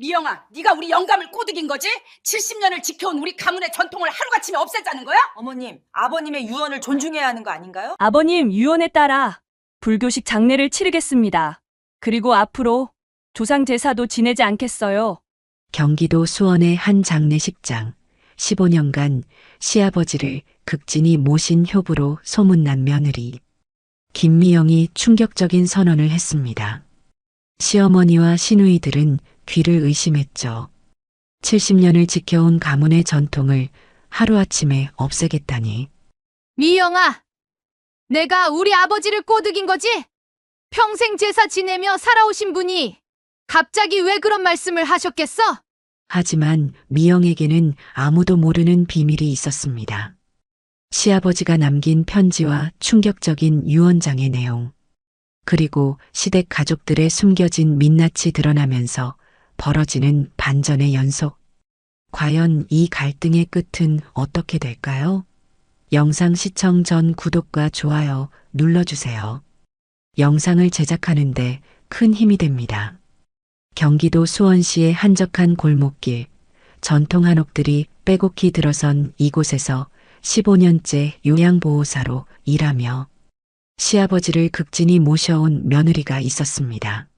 미영아, 네가 우리 영감을 꼬드긴 거지? 70년을 지켜온 우리 가문의 전통을 하루아침에 없애자는 거야? 어머님, 아버님의 유언을 존중해야 하는 거 아닌가요? 아버님 유언에 따라 불교식 장례를 치르겠습니다. 그리고 앞으로 조상 제사도 지내지 않겠어요. 경기도 수원의 한 장례식장. 15년간 시아버지를 극진히 모신 효부로 소문난 며느리. 김미영이 충격적인 선언을 했습니다. 시어머니와 시누이들은 귀를 의심했죠. 70년을 지켜온 가문의 전통을 하루아침에 없애겠다니. 미영아, 내가 우리 아버지를 꼬드긴 거지? 평생 제사 지내며 살아오신 분이 갑자기 왜 그런 말씀을 하셨겠어? 하지만 미영에게는 아무도 모르는 비밀이 있었습니다. 시아버지가 남긴 편지와 충격적인 유언장의 내용, 그리고 시댁 가족들의 숨겨진 민낯이 드러나면서 벌어지는 반전의 연속. 과연 이 갈등의 끝은 어떻게 될까요? 영상 시청 전 구독과 좋아요 눌러주세요. 영상을 제작하는데 큰 힘이 됩니다. 경기도 수원시의 한적한 골목길, 전통 한옥들이 빼곡히 들어선 이곳에서 15년째 요양보호사로 일하며 시아버지를 극진히 모셔온 며느리가 있었습니다.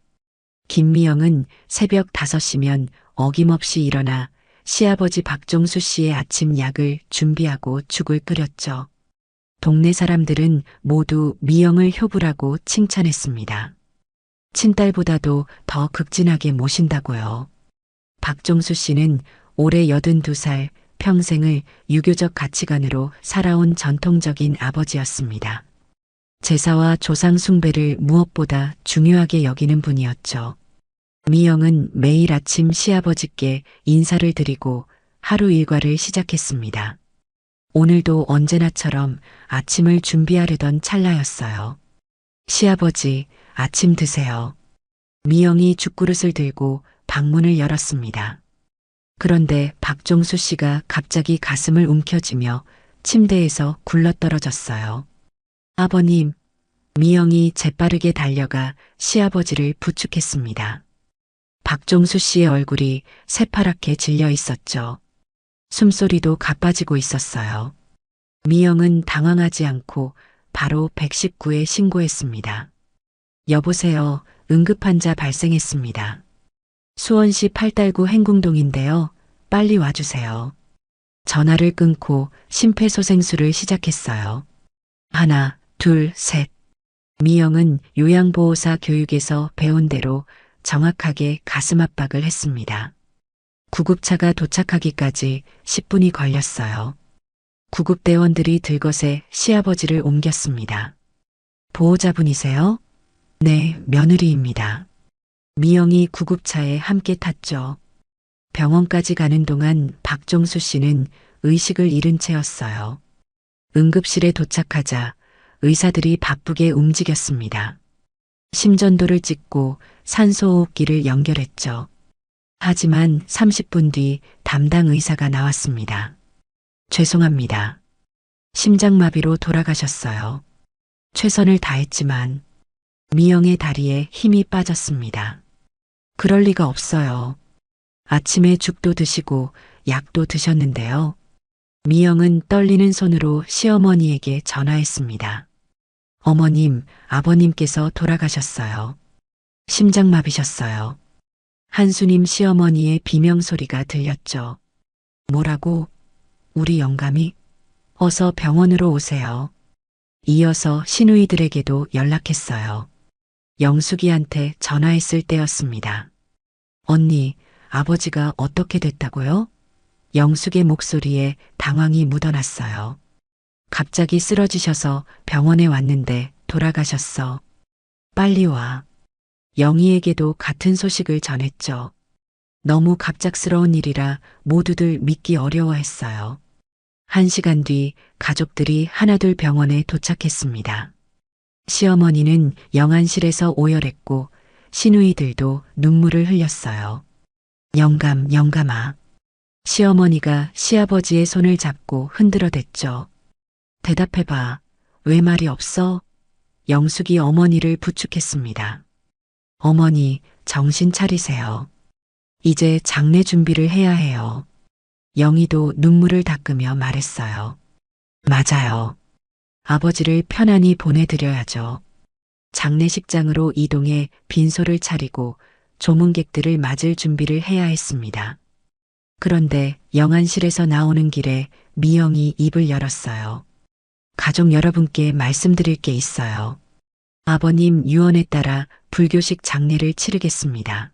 김미영은 새벽 5시면 어김없이 일어나 시아버지 박종수 씨의 아침 약을 준비하고 죽을 끓였죠. 동네 사람들은 모두 미영을 효부라고 칭찬했습니다. 친딸보다도 더 극진하게 모신다고요. 박종수 씨는 올해 82살, 평생을 유교적 가치관으로 살아온 전통적인 아버지였습니다. 제사와 조상 숭배를 무엇보다 중요하게 여기는 분이었죠. 미영은 매일 아침 시아버지께 인사를 드리고 하루 일과를 시작했습니다. 오늘도 언제나처럼 아침을 준비하려던 찰나였어요. 시아버지, 아침 드세요. 미영이 죽그릇을 들고 방문을 열었습니다. 그런데 박종수 씨가 갑자기 가슴을 움켜쥐며 침대에서 굴러떨어졌어요. 아버님, 미영이 재빠르게 달려가 시아버지를 부축했습니다. 박종수 씨의 얼굴이 새파랗게 질려 있었죠. 숨소리도 가빠지고 있었어요. 미영은 당황하지 않고 바로 119에 신고했습니다. 여보세요, 응급환자 발생했습니다. 수원시 팔달구 행궁동인데요. 빨리 와주세요. 전화를 끊고 심폐소생술을 시작했어요. 하나, 둘, 셋. 미영은 요양보호사 교육에서 배운 대로 정확하게 가슴 압박을 했습니다. 구급차가 도착하기까지 10분이 걸렸어요. 구급대원들이 들것에 시아버지를 옮겼습니다. 보호자분이세요? 네, 며느리입니다. 미영이 구급차에 함께 탔죠. 병원까지 가는 동안 박종수 씨는 의식을 잃은 채였어요. 응급실에 도착하자 의사들이 바쁘게 움직였습니다. 심전도를 찍고 산소호흡기를 연결했죠. 하지만 30분 뒤 담당 의사가 나왔습니다. 죄송합니다. 심장마비로 돌아가셨어요. 최선을 다했지만 미영의 다리에 힘이 빠졌습니다. 그럴 리가 없어요. 아침에 죽도 드시고 약도 드셨는데요. 미영은 떨리는 손으로 시어머니에게 전화했습니다. 어머님, 아버님께서 돌아가셨어요. 심장마비셨어요. 한수님 시어머니의 비명소리가 들렸죠. 뭐라고? 우리 영감이? 어서 병원으로 오세요. 이어서 시누이들에게도 연락했어요. 영숙이한테 전화했을 때였습니다. 언니, 아버지가 어떻게 됐다고요? 영숙의 목소리에 당황이 묻어났어요. 갑자기 쓰러지셔서 병원에 왔는데 돌아가셨어. 빨리 와. 영희에게도 같은 소식을 전했죠. 너무 갑작스러운 일이라 모두들 믿기 어려워했어요. 1시간 뒤 가족들이 하나둘 병원에 도착했습니다. 시어머니는 영안실에서 오열했고 시누이들도 눈물을 흘렸어요. 영감아. 시어머니가 시아버지의 손을 잡고 흔들어댔죠. 대답해봐. 왜 말이 없어? 영숙이 어머니를 부축했습니다. 어머니, 정신 차리세요. 이제 장례 준비를 해야 해요. 영희도 눈물을 닦으며 말했어요. 맞아요. 아버지를 편안히 보내드려야죠. 장례식장으로 이동해 빈소를 차리고 조문객들을 맞을 준비를 해야 했습니다. 그런데 영안실에서 나오는 길에 미영이 입을 열었어요. 가족 여러분께 말씀드릴 게 있어요. 아버님 유언에 따라 불교식 장례를 치르겠습니다.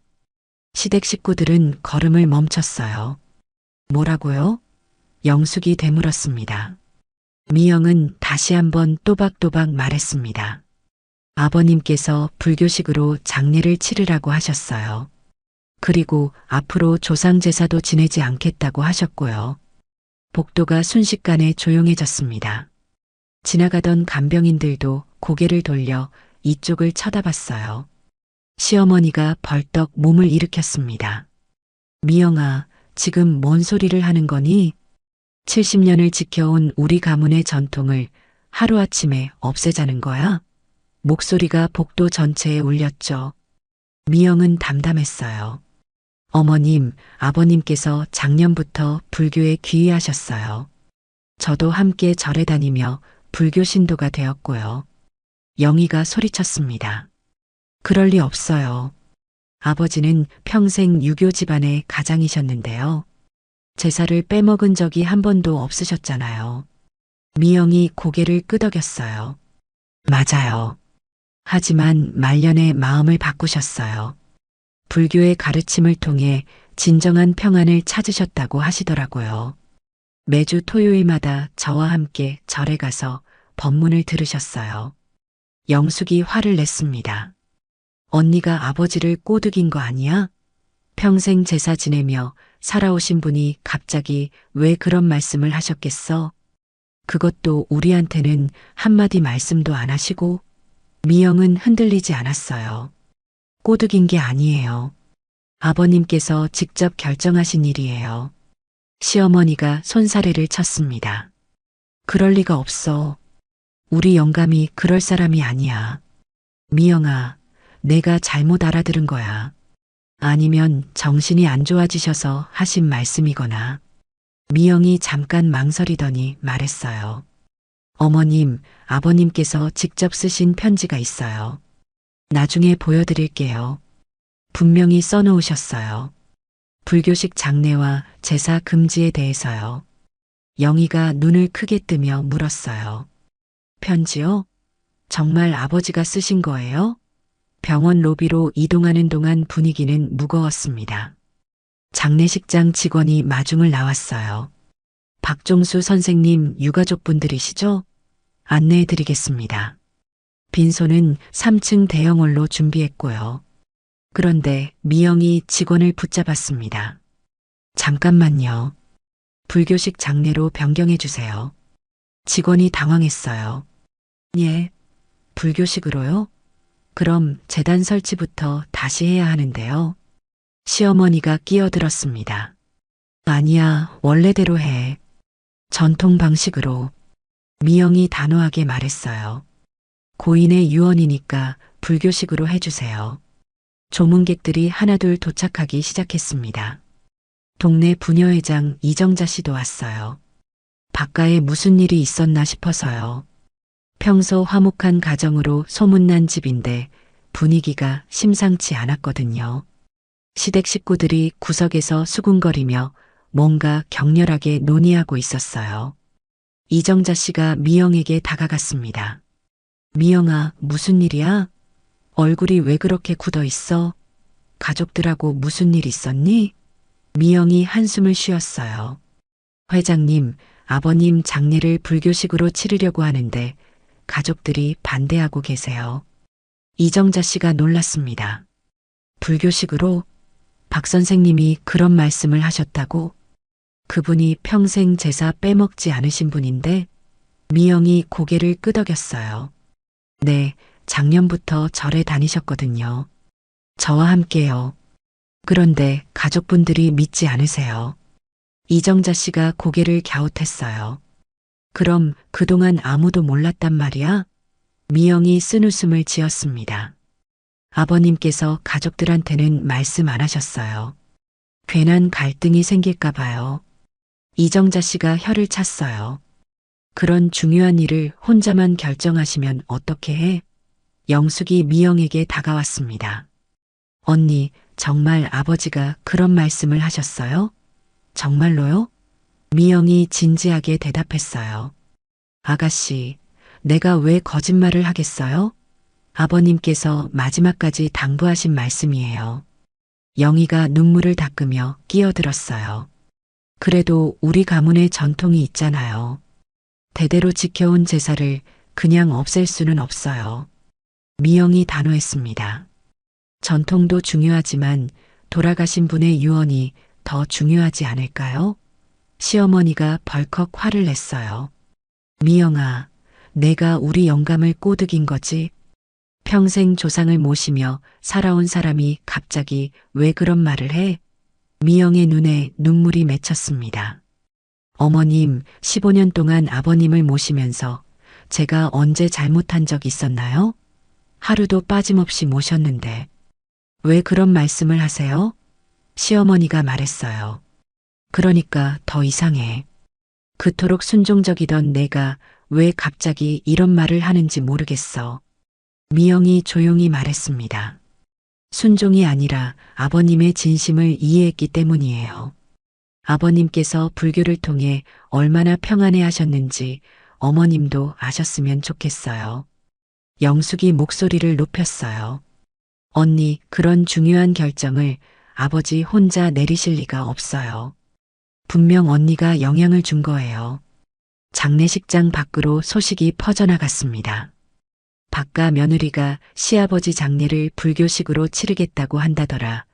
시댁 식구들은 걸음을 멈췄어요. 뭐라고요? 영숙이 되물었습니다. 미영은 다시 한번 또박또박 말했습니다. 아버님께서 불교식으로 장례를 치르라고 하셨어요. 그리고 앞으로 조상제사도 지내지 않겠다고 하셨고요. 복도가 순식간에 조용해졌습니다. 지나가던 간병인들도 고개를 돌려 이쪽을 쳐다봤어요. 시어머니가 벌떡 몸을 일으켰습니다. 미영아, 지금 뭔 소리를 하는 거니? 70년을 지켜온 우리 가문의 전통을 하루아침에 없애자는 거야? 목소리가 복도 전체에 울렸죠. 미영은 담담했어요. 어머님, 아버님께서 작년부터 불교에 귀의하셨어요. 저도 함께 절에 다니며 불교 신도가 되었고요. 영희가 소리쳤습니다. 그럴 리 없어요. 아버지는 평생 유교 집안의 가장이셨는데요. 제사를 빼먹은 적이 한 번도 없으셨잖아요. 미영이 고개를 끄덕였어요. 맞아요. 하지만 말년에 마음을 바꾸셨어요. 불교의 가르침을 통해 진정한 평안을 찾으셨다고 하시더라고요. 매주 토요일마다 저와 함께 절에 가서 법문을 들으셨어요. 영숙이 화를 냈습니다. 언니가 아버지를 꼬드긴 거 아니야? 평생 제사 지내며 살아오신 분이 갑자기 왜 그런 말씀을 하셨겠어? 그것도 우리한테는 한마디 말씀도 안 하시고. 미영은 흔들리지 않았어요. 꼬드긴 게 아니에요. 아버님께서 직접 결정하신 일이에요. 시어머니가 손사래를 쳤습니다. 그럴 리가 없어. 우리 영감이 그럴 사람이 아니야. 미영아, 내가 잘못 알아들은 거야. 아니면 정신이 안 좋아지셔서 하신 말씀이거나. 미영이 잠깐 망설이더니 말했어요. 어머님, 아버님께서 직접 쓰신 편지가 있어요. 나중에 보여드릴게요. 분명히 써놓으셨어요. 불교식 장례와 제사 금지에 대해서요. 영희가 눈을 크게 뜨며 물었어요. 편지요? 정말 아버지가 쓰신 거예요? 병원 로비로 이동하는 동안 분위기는 무거웠습니다. 장례식장 직원이 마중을 나왔어요. 박종수 선생님 유가족분들이시죠? 안내해드리겠습니다. 빈소는 3층 대형홀로 준비했고요. 그런데 미영이 직원을 붙잡았습니다. 잠깐만요. 불교식 장례로 변경해주세요. 직원이 당황했어요. 예, 불교식으로요? 그럼 제단 설치부터 다시 해야 하는데요. 시어머니가 끼어들었습니다. 아니야, 원래대로 해. 전통 방식으로. 미영이 단호하게 말했어요. 고인의 유언이니까 불교식으로 해주세요. 조문객들이 하나둘 도착하기 시작했습니다. 동네 부녀회장 이정자 씨도 왔어요. 바깥에 무슨 일이 있었나 싶어서요. 평소 화목한 가정으로 소문난 집인데 분위기가 심상치 않았거든요. 시댁 식구들이 구석에서 수군거리며 뭔가 격렬하게 논의하고 있었어요. 이정자 씨가 미영에게 다가갔습니다. 미영아, 무슨 일이야? 얼굴이 왜 그렇게 굳어 있어? 가족들하고 무슨 일 있었니? 미영이 한숨을 쉬었어요. 회장님, 아버님 장례를 불교식으로 치르려고 하는데 가족들이 반대하고 계세요. 이정자 씨가 놀랐습니다. 불교식으로? 박 선생님이 그런 말씀을 하셨다고? 그분이 평생 제사 빼먹지 않으신 분인데? 미영이 고개를 끄덕였어요. 네, 작년부터 절에 다니셨거든요. 저와 함께요. 그런데 가족분들이 믿지 않으세요. 이정자 씨가 고개를 갸웃했어요. 그럼 그동안 아무도 몰랐단 말이야? 미영이 쓴웃음을 지었습니다. 아버님께서 가족들한테는 말씀 안 하셨어요. 괜한 갈등이 생길까 봐요. 이정자 씨가 혀를 찼어요. 그런 중요한 일을 혼자만 결정하시면 어떻게 해? 영숙이 미영에게 다가왔습니다. 언니, 정말 아버지가 그런 말씀을 하셨어요? 정말로요? 미영이 진지하게 대답했어요. 아가씨, 내가 왜 거짓말을 하겠어요? 아버님께서 마지막까지 당부하신 말씀이에요. 영희가 눈물을 닦으며 끼어들었어요. 그래도 우리 가문의 전통이 있잖아요. 대대로 지켜온 제사를 그냥 없앨 수는 없어요. 미영이 단호했습니다. 전통도 중요하지만 돌아가신 분의 유언이 더 중요하지 않을까요? 시어머니가 벌컥 화를 냈어요. 미영아, 내가 우리 영감을 꼬드긴 거지? 평생 조상을 모시며 살아온 사람이 갑자기 왜 그런 말을 해? 미영의 눈에 눈물이 맺혔습니다. 어머님, 15년 동안 아버님을 모시면서 제가 언제 잘못한 적 있었나요? 하루도 빠짐없이 모셨는데 왜 그런 말씀을 하세요? 시어머니가 말했어요. 그러니까 더 이상해. 그토록 순종적이던 내가 왜 갑자기 이런 말을 하는지 모르겠어. 미영이 조용히 말했습니다. 순종이 아니라 아버님의 진심을 이해했기 때문이에요. 아버님께서 불교를 통해 얼마나 평안해 하셨는지 어머님도 아셨으면 좋겠어요. 영숙이 목소리를 높였어요. 언니, 그런 중요한 결정을 아버지 혼자 내리실 리가 없어요. 분명 언니가 영향을 준 거예요. 장례식장 밖으로 소식이 퍼져나갔습니다. 박가 며느리가 시아버지 장례를 불교식으로 치르겠다고 한다더라.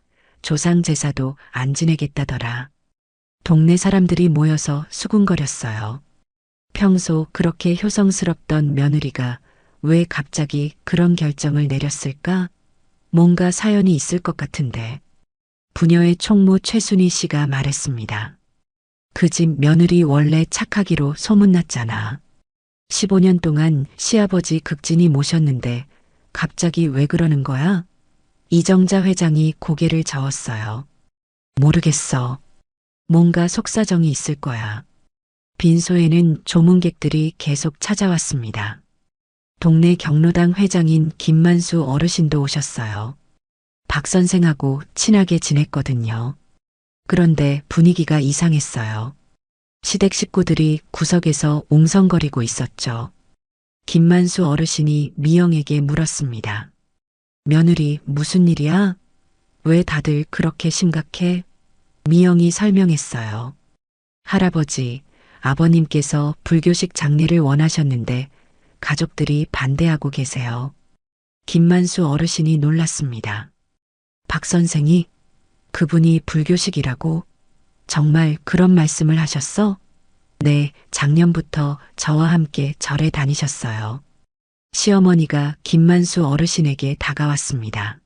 조상 제사도 안 지내겠다더라. 동네 사람들이 모여서 수군거렸어요. 평소 그렇게 효성스럽던 며느리가 왜 갑자기 그런 결정을 내렸을까? 뭔가 사연이 있을 것 같은데. 부녀의 총무 최순희 씨가 말했습니다. 그 집 며느리 원래 착하기로 소문났잖아. 15년 동안 시아버지 극진히 모셨는데 갑자기 왜 그러는 거야? 이정자 회장이 고개를 저었어요. 모르겠어. 뭔가 속사정이 있을 거야. 빈소에는 조문객들이 계속 찾아왔습니다. 동네 경로당 회장인 김만수 어르신도 오셨어요. 박 선생하고 친하게 지냈거든요. 그런데 분위기가 이상했어요. 시댁 식구들이 구석에서 웅성거리고 있었죠. 김만수 어르신이 미영에게 물었습니다. 며느리, 무슨 일이야? 왜 다들 그렇게 심각해? 미영이 설명했어요. 할아버지, 아버님께서 불교식 장례를 원하셨는데 가족들이 반대하고 계세요. 김만수 어르신이 놀랐습니다. 박 선생이? 그분이 불교식이라고? 정말 그런 말씀을 하셨어? 네, 작년부터 저와 함께 절에 다니셨어요. 시어머니가 김만수 어르신에게 다가왔습니다.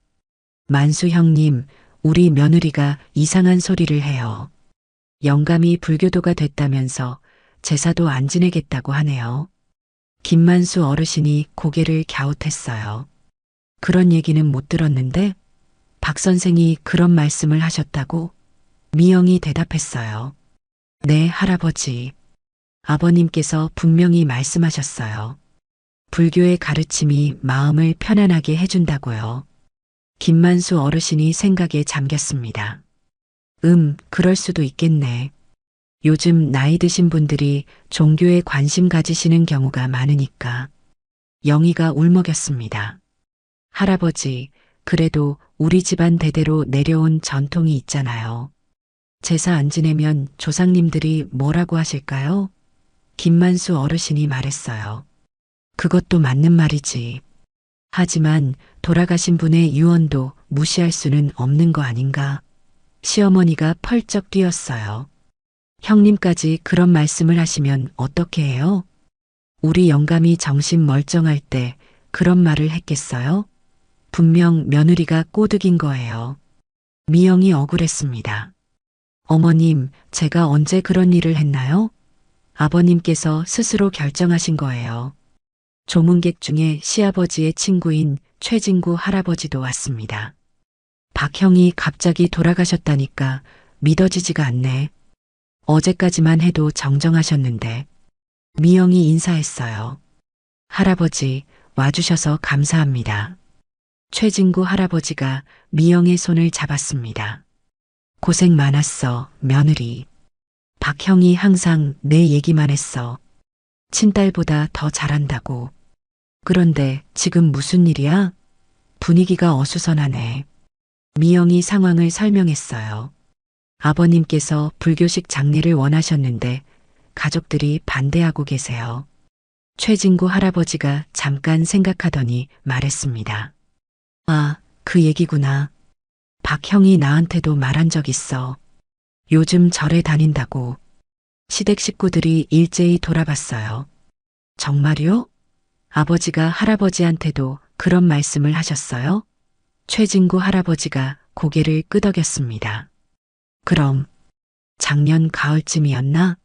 만수 형님, 우리 며느리가 이상한 소리를 해요. 영감이 불교도가 됐다면서 제사도 안 지내겠다고 하네요. 김만수 어르신이 고개를 갸웃했어요. 그런 얘기는 못 들었는데 박 선생이 그런 말씀을 하셨다고? 미영이 대답했어요. 네, 할아버지. 아버님께서 분명히 말씀하셨어요. 불교의 가르침이 마음을 편안하게 해준다고요. 김만수 어르신이 생각에 잠겼습니다. 그럴 수도 있겠네. 요즘 나이 드신 분들이 종교에 관심 가지시는 경우가 많으니까. 영희가 울먹였습니다. 할아버지, 그래도 우리 집안 대대로 내려온 전통이 있잖아요. 제사 안 지내면 조상님들이 뭐라고 하실까요? 김만수 어르신이 말했어요. 그것도 맞는 말이지. 하지만 돌아가신 분의 유언도 무시할 수는 없는 거 아닌가? 시어머니가 펄쩍 뛰었어요. 형님까지 그런 말씀을 하시면 어떻게 해요? 우리 영감이 정신 멀쩡할 때 그런 말을 했겠어요? 분명 며느리가 꼬드긴 거예요. 미영이 억울했습니다. 어머님, 제가 언제 그런 일을 했나요? 아버님께서 스스로 결정하신 거예요. 조문객 중에 시아버지의 친구인 최진구 할아버지도 왔습니다. 박 형이 갑자기 돌아가셨다니까 믿어지지가 않네. 어제까지만 해도 정정하셨는데. 미영이 인사했어요. 할아버지, 와주셔서 감사합니다. 최진구 할아버지가 미영의 손을 잡았습니다. 고생 많았어, 며느리. 박형이 항상 내 얘기만 했어. 친딸보다 더 잘한다고. 그런데 지금 무슨 일이야? 분위기가 어수선하네. 미영이 상황을 설명했어요. 아버님께서 불교식 장례를 원하셨는데 가족들이 반대하고 계세요. 최진구 할아버지가 잠깐 생각하더니 말했습니다. 아, 그 얘기구나. 박형이 나한테도 말한 적 있어. 요즘 절에 다닌다고. 시댁 식구들이 일제히 돌아봤어요. 정말요? 아버지가 할아버지한테도 그런 말씀을 하셨어요? 최진구 할아버지가 고개를 끄덕였습니다. 그럼 작년 가을쯤이었나?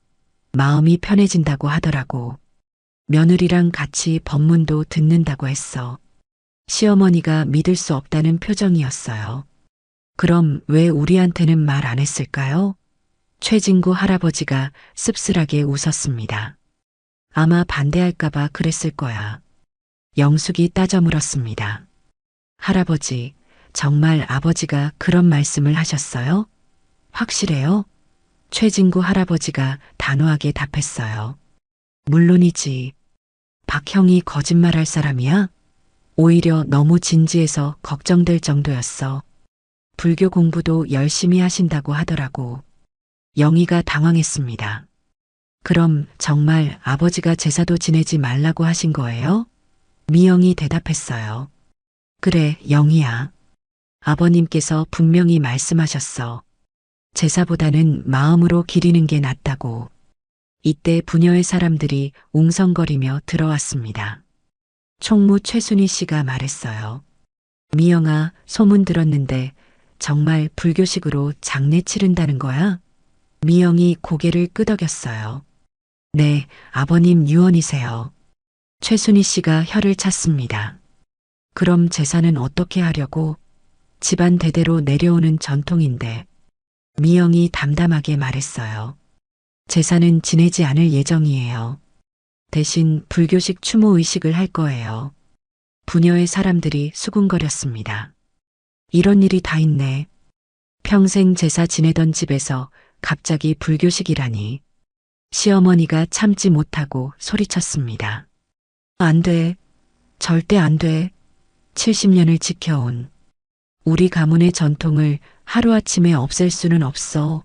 마음이 편해진다고 하더라고. 며느리랑 같이 법문도 듣는다고 했어. 시어머니가 믿을 수 없다는 표정이었어요. 그럼 왜 우리한테는 말 안 했을까요? 최진구 할아버지가 씁쓸하게 웃었습니다. 아마 반대할까봐 그랬을 거야. 영숙이 따져 물었습니다. 할아버지, 정말 아버지가 그런 말씀을 하셨어요? 확실해요? 최진구 할아버지가 단호하게 답했어요. 물론이지. 박형이 거짓말할 사람이야? 오히려 너무 진지해서 걱정될 정도였어. 불교 공부도 열심히 하신다고 하더라고. 영희가 당황했습니다. 그럼 정말 아버지가 제사도 지내지 말라고 하신 거예요? 미영이 대답했어요. 그래, 영희야. 아버님께서 분명히 말씀하셨어. 제사보다는 마음으로 기리는 게 낫다고. 이때 부녀의 사람들이 웅성거리며 들어왔습니다. 총무 최순희 씨가 말했어요. 미영아, 소문 들었는데 정말 불교식으로 장례 치른다는 거야? 미영이 고개를 끄덕였어요. 네, 아버님 유언이세요. 최순희 씨가 혀를 찼습니다. 그럼 제사는 어떻게 하려고? 집안 대대로 내려오는 전통인데. 미영이 담담하게 말했어요. 제사는 지내지 않을 예정이에요. 대신 불교식 추모 의식을 할 거예요. 부녀의 사람들이 수군거렸습니다. 이런 일이 다 있네. 평생 제사 지내던 집에서 갑자기 불교식이라니. 시어머니가 참지 못하고 소리쳤습니다. 안 돼. 절대 안 돼. 70년을 지켜온 우리 가문의 전통을 하루아침에 없앨 수는 없어.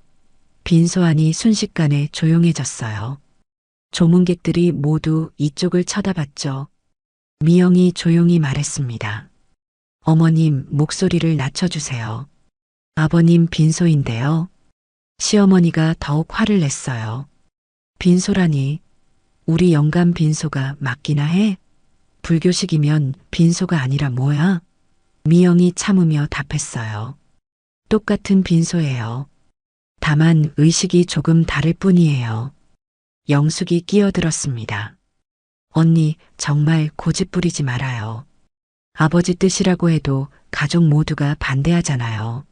빈소안이 순식간에 조용해졌어요. 조문객들이 모두 이쪽을 쳐다봤죠. 미영이 조용히 말했습니다. 어머님, 목소리를 낮춰주세요. 아버님 빈소인데요. 시어머니가 더욱 화를 냈어요. 빈소라니, 우리 영감 빈소가 맞기나 해? 불교식이면 빈소가 아니라 뭐야? 미영이 참으며 답했어요. 똑같은 빈소예요. 다만 의식이 조금 다를 뿐이에요. 영숙이 끼어들었습니다. 언니, 정말 고집 부리지 말아요. 아버지 뜻이라고 해도 가족 모두가 반대하잖아요.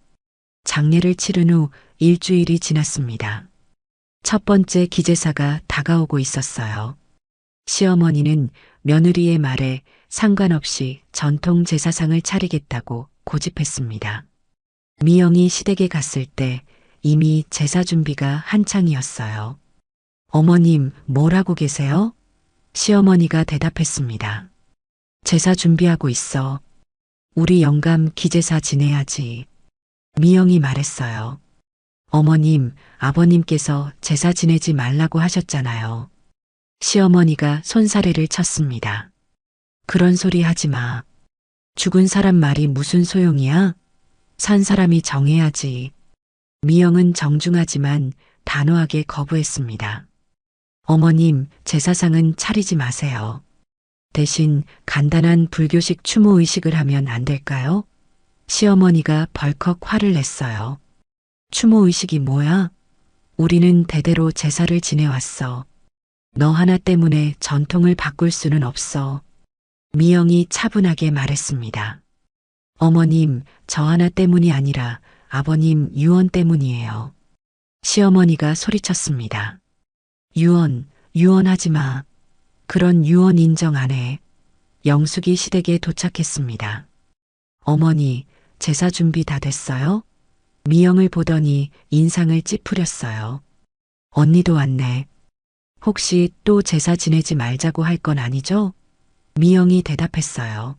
장례를 치른 후 일주일이 지났습니다. 첫 번째 기제사가 다가오고 있었어요. 시어머니는 며느리의 말에 상관없이 전통 제사상을 차리겠다고 고집했습니다. 미영이 시댁에 갔을 때 이미 제사 준비가 한창이었어요. 어머님, 뭘 하고 계세요? 시어머니가 대답했습니다. 제사 준비하고 있어. 우리 영감 기제사 지내야지. 미영이 말했어요. 어머님, 아버님께서 제사 지내지 말라고 하셨잖아요. 시어머니가 손사래를 쳤습니다. 그런 소리 하지 마. 죽은 사람 말이 무슨 소용이야? 산 사람이 정해야지. 미영은 정중하지만 단호하게 거부했습니다. 어머님, 제사상은 차리지 마세요. 대신 간단한 불교식 추모 의식을 하면 안 될까요? 시어머니가 벌컥 화를 냈어요. 추모 의식이 뭐야? 우리는 대대로 제사를 지내왔어. 너 하나 때문에 전통을 바꿀 수는 없어. 미영이 차분하게 말했습니다. 어머님, 저 하나 때문이 아니라 아버님 유언 때문이에요. 시어머니가 소리쳤습니다. 유언하지 마. 그런 유언 인정 안 해. 영숙이 시댁에 도착했습니다. 어머니, 제사 준비 다 됐어요? 미영을 보더니 인상을 찌푸렸어요. 언니도 왔네. 혹시 또 제사 지내지 말자고 할 건 아니죠? 미영이 대답했어요.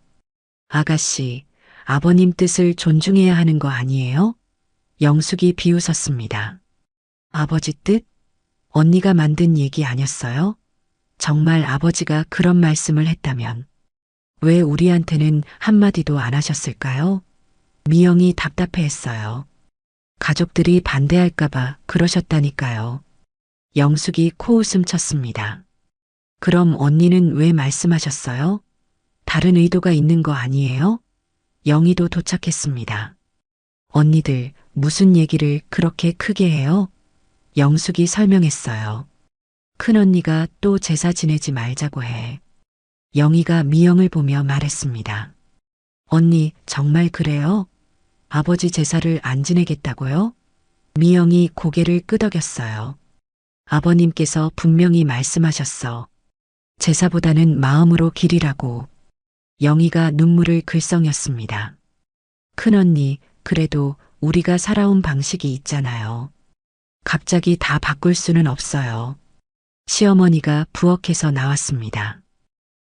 아가씨, 아버님 뜻을 존중해야 하는 거 아니에요? 영숙이 비웃었습니다. 아버지 뜻? 언니가 만든 얘기 아니었어요? 정말 아버지가 그런 말씀을 했다면 왜 우리한테는 한마디도 안 하셨을까요? 미영이 답답해했어요. 가족들이 반대할까봐 그러셨다니까요. 영숙이 코웃음 쳤습니다. 그럼 언니는 왜 말씀하셨어요? 다른 의도가 있는 거 아니에요? 영희도 도착했습니다. 언니들 무슨 얘기를 그렇게 크게 해요? 영숙이 설명했어요. 큰언니가 또 제사 지내지 말자고 해. 영희가 미영을 보며 말했습니다. 언니 정말 그래요? 아버지 제사를 안 지내겠다고요? 미영이 고개를 끄덕였어요. 아버님께서 분명히 말씀하셨어. 제사보다는 마음으로 기리라고. 영희가 눈물을 글썽였습니다. 큰언니, 그래도 우리가 살아온 방식이 있잖아요. 갑자기 다 바꿀 수는 없어요. 시어머니가 부엌에서 나왔습니다.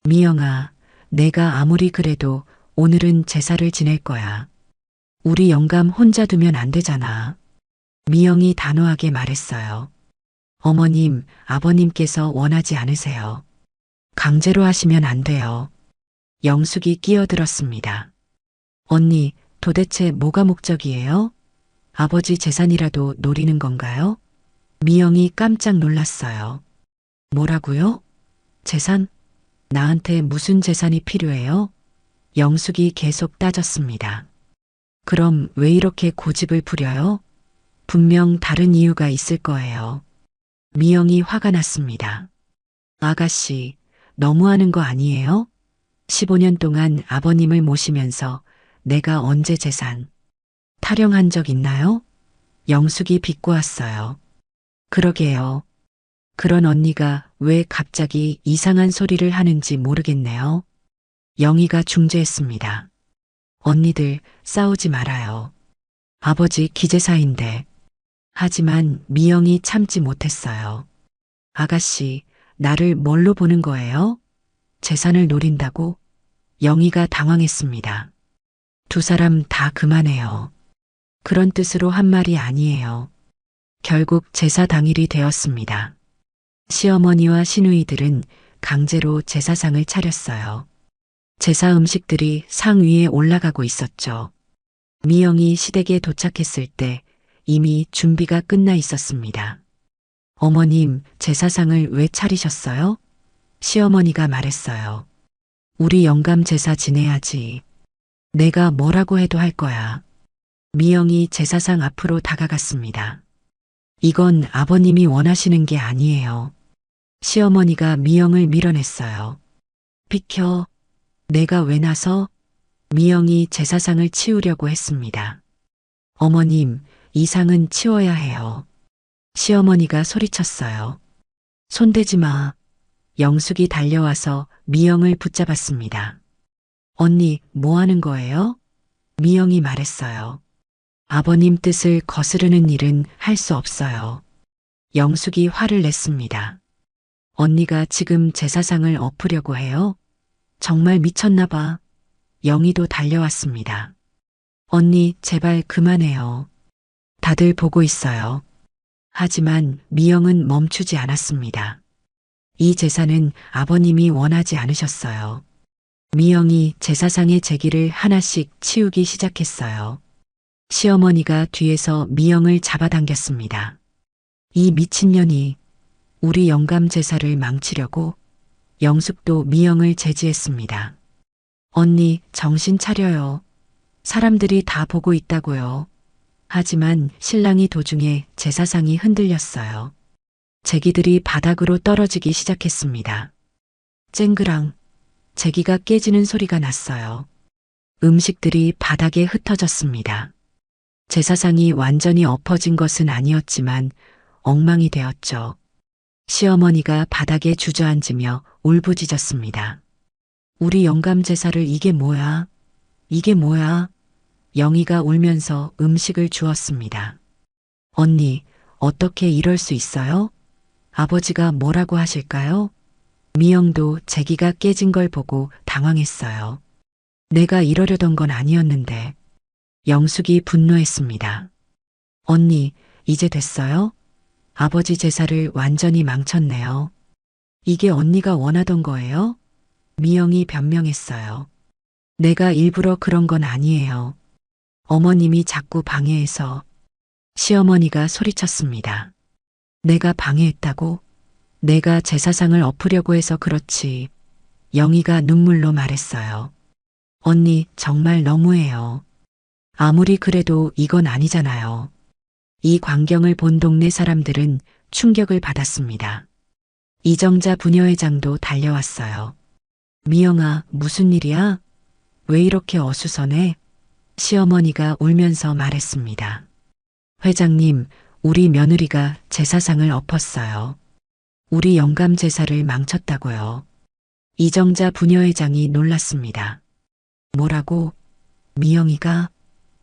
미영아, 내가 아무리 그래도 오늘은 제사를 지낼 거야. 우리 영감 혼자 두면 안 되잖아. 미영이 단호하게 말했어요. 어머님, 아버님께서 원하지 않으세요. 강제로 하시면 안 돼요. 영숙이 끼어들었습니다. 언니, 도대체 뭐가 목적이에요? 아버지 재산이라도 노리는 건가요? 미영이 깜짝 놀랐어요. 뭐라고요? 재산? 나한테 무슨 재산이 필요해요? 영숙이 계속 따졌습니다. 그럼 왜 이렇게 고집을 부려요? 분명 다른 이유가 있을 거예요. 미영이 화가 났습니다. 아가씨, 너무하는 거 아니에요? 15년 동안 아버님을 모시면서 내가 언제 재산 타령한 적 있나요? 영숙이 비꼬았어요. 그러게요. 그런 언니가 왜 갑자기 이상한 소리를 하는지 모르겠네요. 영희가 중재했습니다. 언니들 싸우지 말아요. 아버지 기재사인데. 하지만 미영이 참지 못했어요. 아가씨, 나를 뭘로 보는 거예요? 재산을 노린다고? 영희가 당황했습니다. 두 사람 다 그만해요. 그런 뜻으로 한 말이 아니에요. 결국 제사 당일이 되었습니다. 시어머니와 시누이들은 강제로 제사상을 차렸어요. 제사 음식들이 상 위에 올라가고 있었죠. 미영이 시댁에 도착했을 때 이미 준비가 끝나 있었습니다. 어머님, 제사상을 왜 차리셨어요? 시어머니가 말했어요. 우리 영감 제사 지내야지. 내가 뭐라고 해도 할 거야. 미영이 제사상 앞으로 다가갔습니다. 이건 아버님이 원하시는 게 아니에요. 시어머니가 미영을 밀어냈어요. 비켜. 내가 왜 나서? 미영이 제사상을 치우려고 했습니다. 어머님, 이 상은 치워야 해요. 시어머니가 소리쳤어요. 손대지 마. 영숙이 달려와서 미영을 붙잡았습니다. 언니, 뭐 하는 거예요? 미영이 말했어요. 아버님 뜻을 거스르는 일은 할 수 없어요. 영숙이 화를 냈습니다. 언니가 지금 제사상을 엎으려고 해요? 정말 미쳤나 봐. 영희도 달려왔습니다. 언니, 제발 그만해요. 다들 보고 있어요. 하지만 미영은 멈추지 않았습니다. 이 제사는 아버님이 원하지 않으셨어요. 미영이 제사상의 제기를 하나씩 치우기 시작했어요. 시어머니가 뒤에서 미영을 잡아당겼습니다. 이 미친년이 우리 영감 제사를 망치려고. 영숙도 미영을 제지했습니다. 언니, 정신 차려요. 사람들이 다 보고 있다고요. 하지만 신랑이 도중에 제사상이 흔들렸어요. 제기들이 바닥으로 떨어지기 시작했습니다. 쨍그랑 제기가 깨지는 소리가 났어요. 음식들이 바닥에 흩어졌습니다. 제사상이 완전히 엎어진 것은 아니었지만 엉망이 되었죠. 시어머니가 바닥에 주저앉으며 울부짖었습니다. 우리 영감 제사를 이게 뭐야? 이게 뭐야? 영희가 울면서 음식을 주었습니다. 언니, 어떻게 이럴 수 있어요? 아버지가 뭐라고 하실까요? 미영도 제기가 깨진 걸 보고 당황했어요. 내가 이러려던 건 아니었는데. 영숙이 분노했습니다. 언니, 이제 됐어요? 아버지 제사를 완전히 망쳤네요. 이게 언니가 원하던 거예요? 미영이 변명했어요. 내가 일부러 그런 건 아니에요. 어머님이 자꾸 방해해서. 시어머니가 소리쳤습니다. 내가 방해했다고? 내가 제사상을 엎으려고 해서 그렇지. 영희가 눈물로 말했어요. 언니, 정말 너무해요. 아무리 그래도 이건 아니잖아요. 이 광경을 본 동네 사람들은 충격을 받았습니다. 이정자 부녀회장도 달려왔어요. 미영아, 무슨 일이야? 왜 이렇게 어수선해? 시어머니가 울면서 말했습니다. 회장님, 우리 며느리가 제사상을 엎었어요. 우리 영감 제사를 망쳤다고요. 이정자 부녀회장이 놀랐습니다. 뭐라고? 미영이가?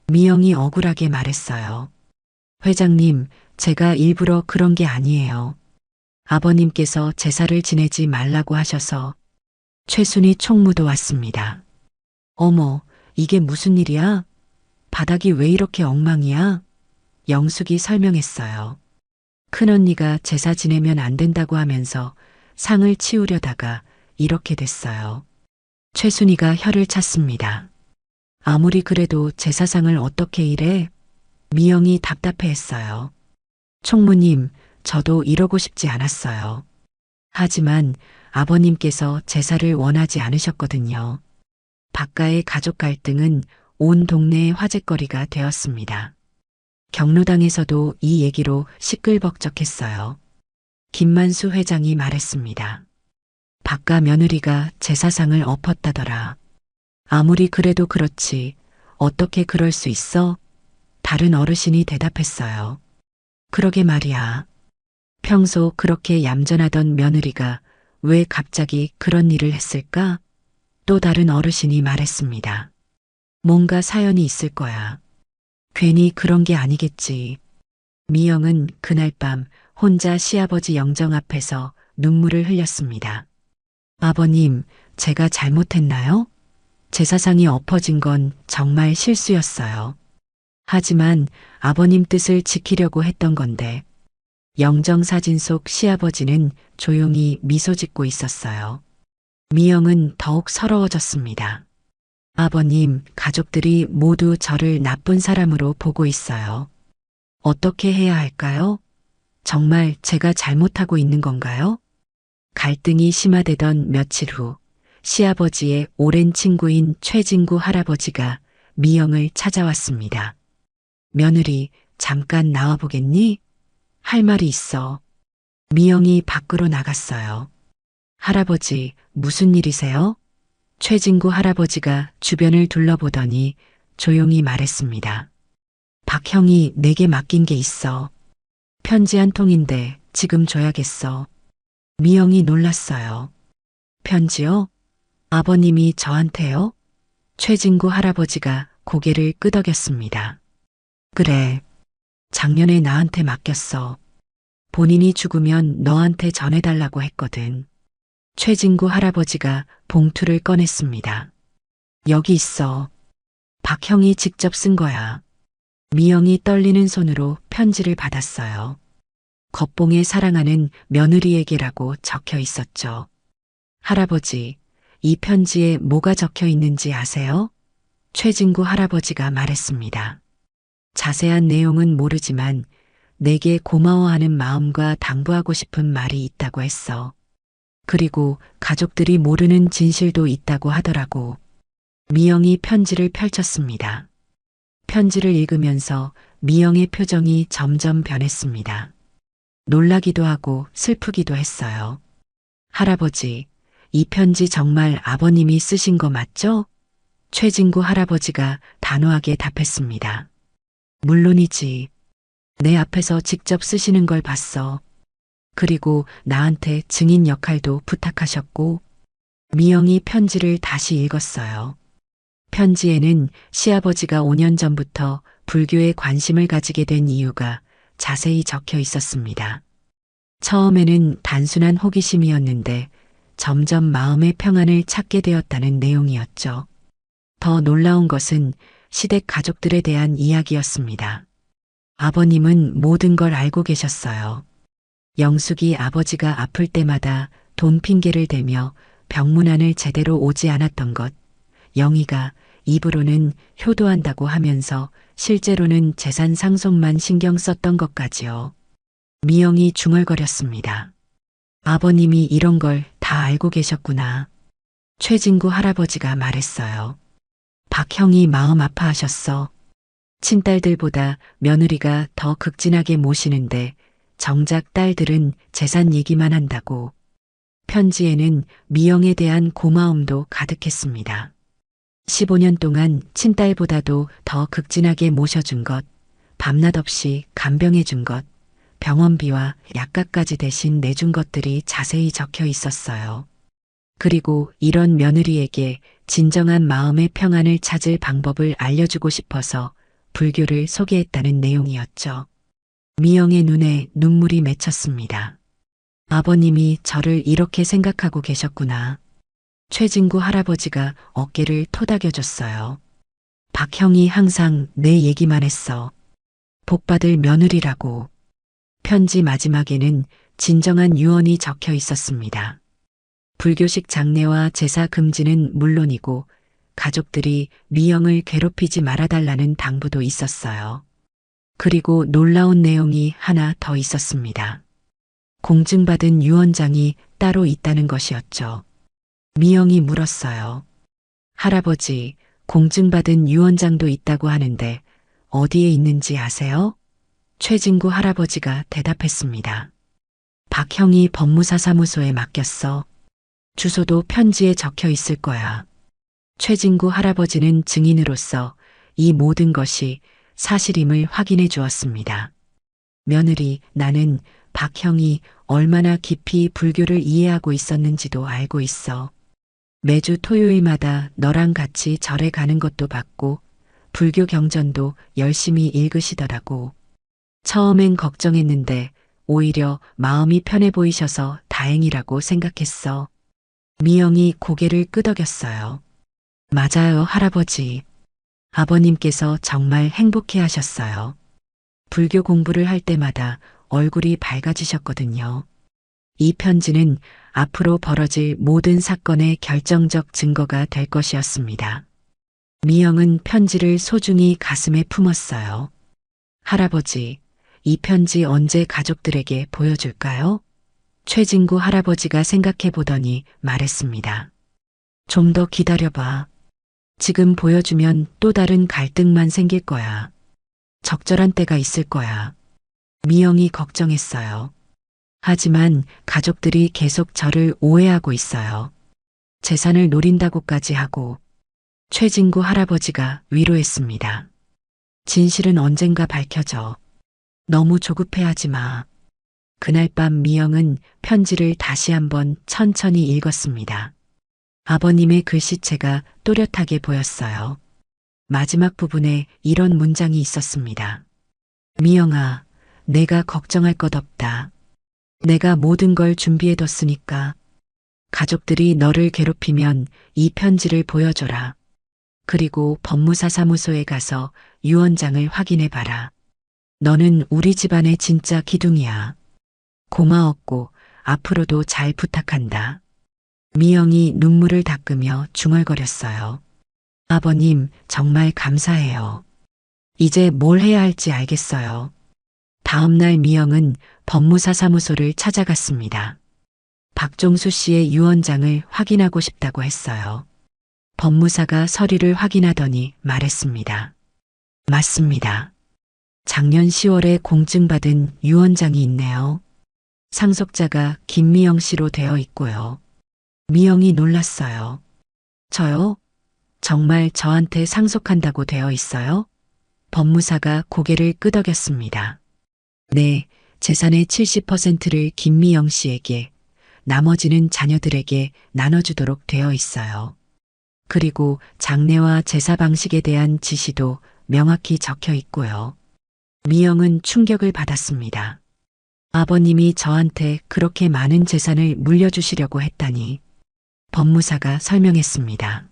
미영이 억울하게 말했어요. 회장님, 제가 일부러 그런 게 아니에요. 아버님께서 제사를 지내지 말라고 하셔서. 최순희 총무도 왔습니다. 어머, 이게 무슨 일이야? 바닥이 왜 이렇게 엉망이야? 영숙이 설명했어요. 큰언니가 제사 지내면 안 된다고 하면서 상을 치우려다가 이렇게 됐어요. 최순희가 혀를 찼습니다. 아무리 그래도 제사상을 어떻게 이래? 미영이 답답해했어요. 총무님, 저도 이러고 싶지 않았어요. 하지만 아버님께서 제사를 원하지 않으셨거든요. 박가의 가족 갈등은 온 동네의 화제거리가 되었습니다. 경로당에서도 이 얘기로 시끌벅적했어요. 김만수 회장이 말했습니다. 박가 며느리가 제사상을 엎었다더라. 아무리 그래도 그렇지, 어떻게 그럴 수 있어? 다른 어르신이 대답했어요. 그러게 말이야. 평소 그렇게 얌전하던 며느리가 왜 갑자기 그런 일을 했을까? 또 다른 어르신이 말했습니다. 뭔가 사연이 있을 거야. 괜히 그런 게 아니겠지. 미영은 그날 밤 혼자 시아버지 영정 앞에서 눈물을 흘렸습니다. 아버님, 제가 잘못했나요? 제사상이 엎어진 건 정말 실수였어요. 하지만 아버님 뜻을 지키려고 했던 건데. 영정사진 속 시아버지는 조용히 미소 짓고 있었어요. 미영은 더욱 서러워졌습니다. 아버님, 가족들이 모두 저를 나쁜 사람으로 보고 있어요. 어떻게 해야 할까요? 정말 제가 잘못하고 있는 건가요? 갈등이 심화되던 며칠 후 시아버지의 오랜 친구인 최진구 할아버지가 미영을 찾아왔습니다. 며느리, 잠깐 나와보겠니? 할 말이 있어. 미영이 밖으로 나갔어요. 할아버지, 무슨 일이세요? 최진구 할아버지가 주변을 둘러보더니 조용히 말했습니다. 박 형이 내게 맡긴 게 있어. 편지 한 통인데 지금 줘야겠어. 미영이 놀랐어요. 편지요? 아버님이 저한테요? 최진구 할아버지가 고개를 끄덕였습니다. 그래. 작년에 나한테 맡겼어. 본인이 죽으면 너한테 전해달라고 했거든. 최진구 할아버지가 봉투를 꺼냈습니다. 여기 있어. 박 형이 직접 쓴 거야. 미영이 떨리는 손으로 편지를 받았어요. 겉봉에 사랑하는 며느리에게라고 적혀 있었죠. 할아버지, 이 편지에 뭐가 적혀 있는지 아세요? 최진구 할아버지가 말했습니다. 자세한 내용은 모르지만 내게 고마워하는 마음과 당부하고 싶은 말이 있다고 했어. 그리고 가족들이 모르는 진실도 있다고 하더라고. 미영이 편지를 펼쳤습니다. 편지를 읽으면서 미영의 표정이 점점 변했습니다. 놀라기도 하고 슬프기도 했어요. 할아버지, 이 편지 정말 아버님이 쓰신 거 맞죠? 최진구 할아버지가 단호하게 답했습니다. 물론이지. 내 앞에서 직접 쓰시는 걸 봤어. 그리고 나한테 증인 역할도 부탁하셨고, 미영이 편지를 다시 읽었어요. 편지에는 시아버지가 5년 전부터 불교에 관심을 가지게 된 이유가 자세히 적혀 있었습니다. 처음에는 단순한 호기심이었는데 점점 마음의 평안을 찾게 되었다는 내용이었죠. 더 놀라운 것은 시댁 가족들에 대한 이야기였습니다. 아버님은 모든 걸 알고 계셨어요. 영숙이 아버지가 아플 때마다 돈 핑계를 대며 병문안을 제대로 오지 않았던 것, 영희가 입으로는 효도한다고 하면서 실제로는 재산 상속만 신경 썼던 것까지요. 미영이 중얼거렸습니다. 아버님이 이런 걸 다 알고 계셨구나. 최진구 할아버지가 말했어요. 박형이 마음 아파하셨어. 친딸들보다 며느리가 더 극진하게 모시는데 정작 딸들은 재산 얘기만 한다고. 편지에는 미영에 대한 고마움도 가득했습니다. 15년 동안 친딸보다도 더 극진하게 모셔준 것, 밤낮 없이 간병해준 것, 병원비와 약값까지 대신 내준 것들이 자세히 적혀 있었어요. 그리고 이런 며느리에게 진정한 마음의 평안을 찾을 방법을 알려주고 싶어서 불교를 소개했다는 내용이었죠. 미영의 눈에 눈물이 맺혔습니다. 아버님이 저를 이렇게 생각하고 계셨구나. 최진구 할아버지가 어깨를 토닥여줬어요. 박형이 항상 내 얘기만 했어. 복받을 며느리라고. 편지 마지막에는 진정한 유언이 적혀 있었습니다. 불교식 장례와 제사 금지는 물론이고 가족들이 미영을 괴롭히지 말아달라는 당부도 있었어요. 그리고 놀라운 내용이 하나 더 있었습니다. 공증받은 유언장이 따로 있다는 것이었죠. 미영이 물었어요. 할아버지, 공증받은 유언장도 있다고 하는데 어디에 있는지 아세요? 최진구 할아버지가 대답했습니다. 박형이 법무사 사무소에 맡겼어. 주소도 편지에 적혀 있을 거야. 최진구 할아버지는 증인으로서 이 모든 것이 사실임을 확인해 주었습니다. 며느리, 나는 박형이 얼마나 깊이 불교를 이해하고 있었는지도 알고 있어. 매주 토요일마다 너랑 같이 절에 가는 것도 봤고 불교 경전도 열심히 읽으시더라고. 처음엔 걱정했는데 오히려 마음이 편해 보이셔서 다행이라고 생각했어. 미영이 고개를 끄덕였어요. 맞아요, 할아버지. 아버님께서 정말 행복해 하셨어요. 불교 공부를 할 때마다 얼굴이 밝아지셨거든요. 이 편지는 앞으로 벌어질 모든 사건의 결정적 증거가 될 것이었습니다. 미영은 편지를 소중히 가슴에 품었어요. 할아버지, 이 편지 언제 가족들에게 보여줄까요? 최진구 할아버지가 생각해 보더니 말했습니다. 좀 더 기다려봐. 지금 보여주면 또 다른 갈등만 생길 거야. 적절한 때가 있을 거야. 미영이 걱정했어요. 하지만 가족들이 계속 저를 오해하고 있어요. 재산을 노린다고까지 하고. 최진구 할아버지가 위로했습니다. 진실은 언젠가 밝혀져. 너무 조급해하지 마. 그날 밤 미영은 편지를 다시 한번 천천히 읽었습니다. 아버님의 글씨체가 또렷하게 보였어요. 마지막 부분에 이런 문장이 있었습니다. 미영아, 내가 걱정할 것 없다. 내가 모든 걸 준비해뒀으니까. 가족들이 너를 괴롭히면 이 편지를 보여줘라. 그리고 법무사 사무소에 가서 유언장을 확인해봐라. 너는 우리 집안의 진짜 기둥이야. 고마웠고 앞으로도 잘 부탁한다. 미영이 눈물을 닦으며 중얼거렸어요. 아버님, 정말 감사해요. 이제 뭘 해야 할지 알겠어요. 다음 날 미영은 법무사 사무소를 찾아갔습니다. 박종수 씨의 유언장을 확인하고 싶다고 했어요. 법무사가 서류를 확인하더니 말했습니다. 맞습니다. 작년 10월에 공증받은 유언장이 있네요. 상속자가 김미영 씨로 되어 있고요. 미영이 놀랐어요. 저요? 정말 저한테 상속한다고 되어 있어요? 법무사가 고개를 끄덕였습니다. 네, 재산의 70%를 김미영 씨에게, 나머지는 자녀들에게 나눠주도록 되어 있어요. 그리고 장례와 제사 방식에 대한 지시도 명확히 적혀 있고요. 미영은 충격을 받았습니다. 아버님이 저한테 그렇게 많은 재산을 물려주시려고 했다니. 법무사가 설명했습니다.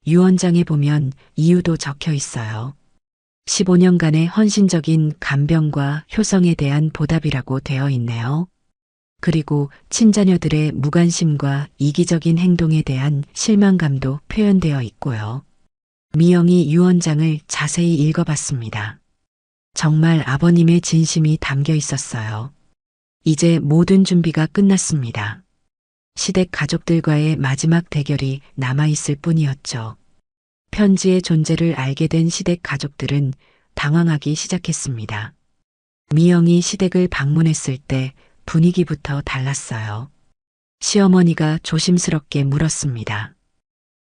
유언장에 보면 이유도 적혀 있어요. 15년간의 헌신적인 간병과 효성에 대한 보답이라고 되어 있네요. 그리고 친자녀들의 무관심과 이기적인 행동에 대한 실망감도 표현되어 있고요. 미영이 유언장을 자세히 읽어봤습니다. 정말 아버님의 진심이 담겨 있었어요. 이제 모든 준비가 끝났습니다. 시댁 가족들과의 마지막 대결이 남아있을 뿐이었죠. 편지의 존재를 알게 된 시댁 가족들은 당황하기 시작했습니다. 미영이 시댁을 방문했을 때 분위기부터 달랐어요. 시어머니가 조심스럽게 물었습니다.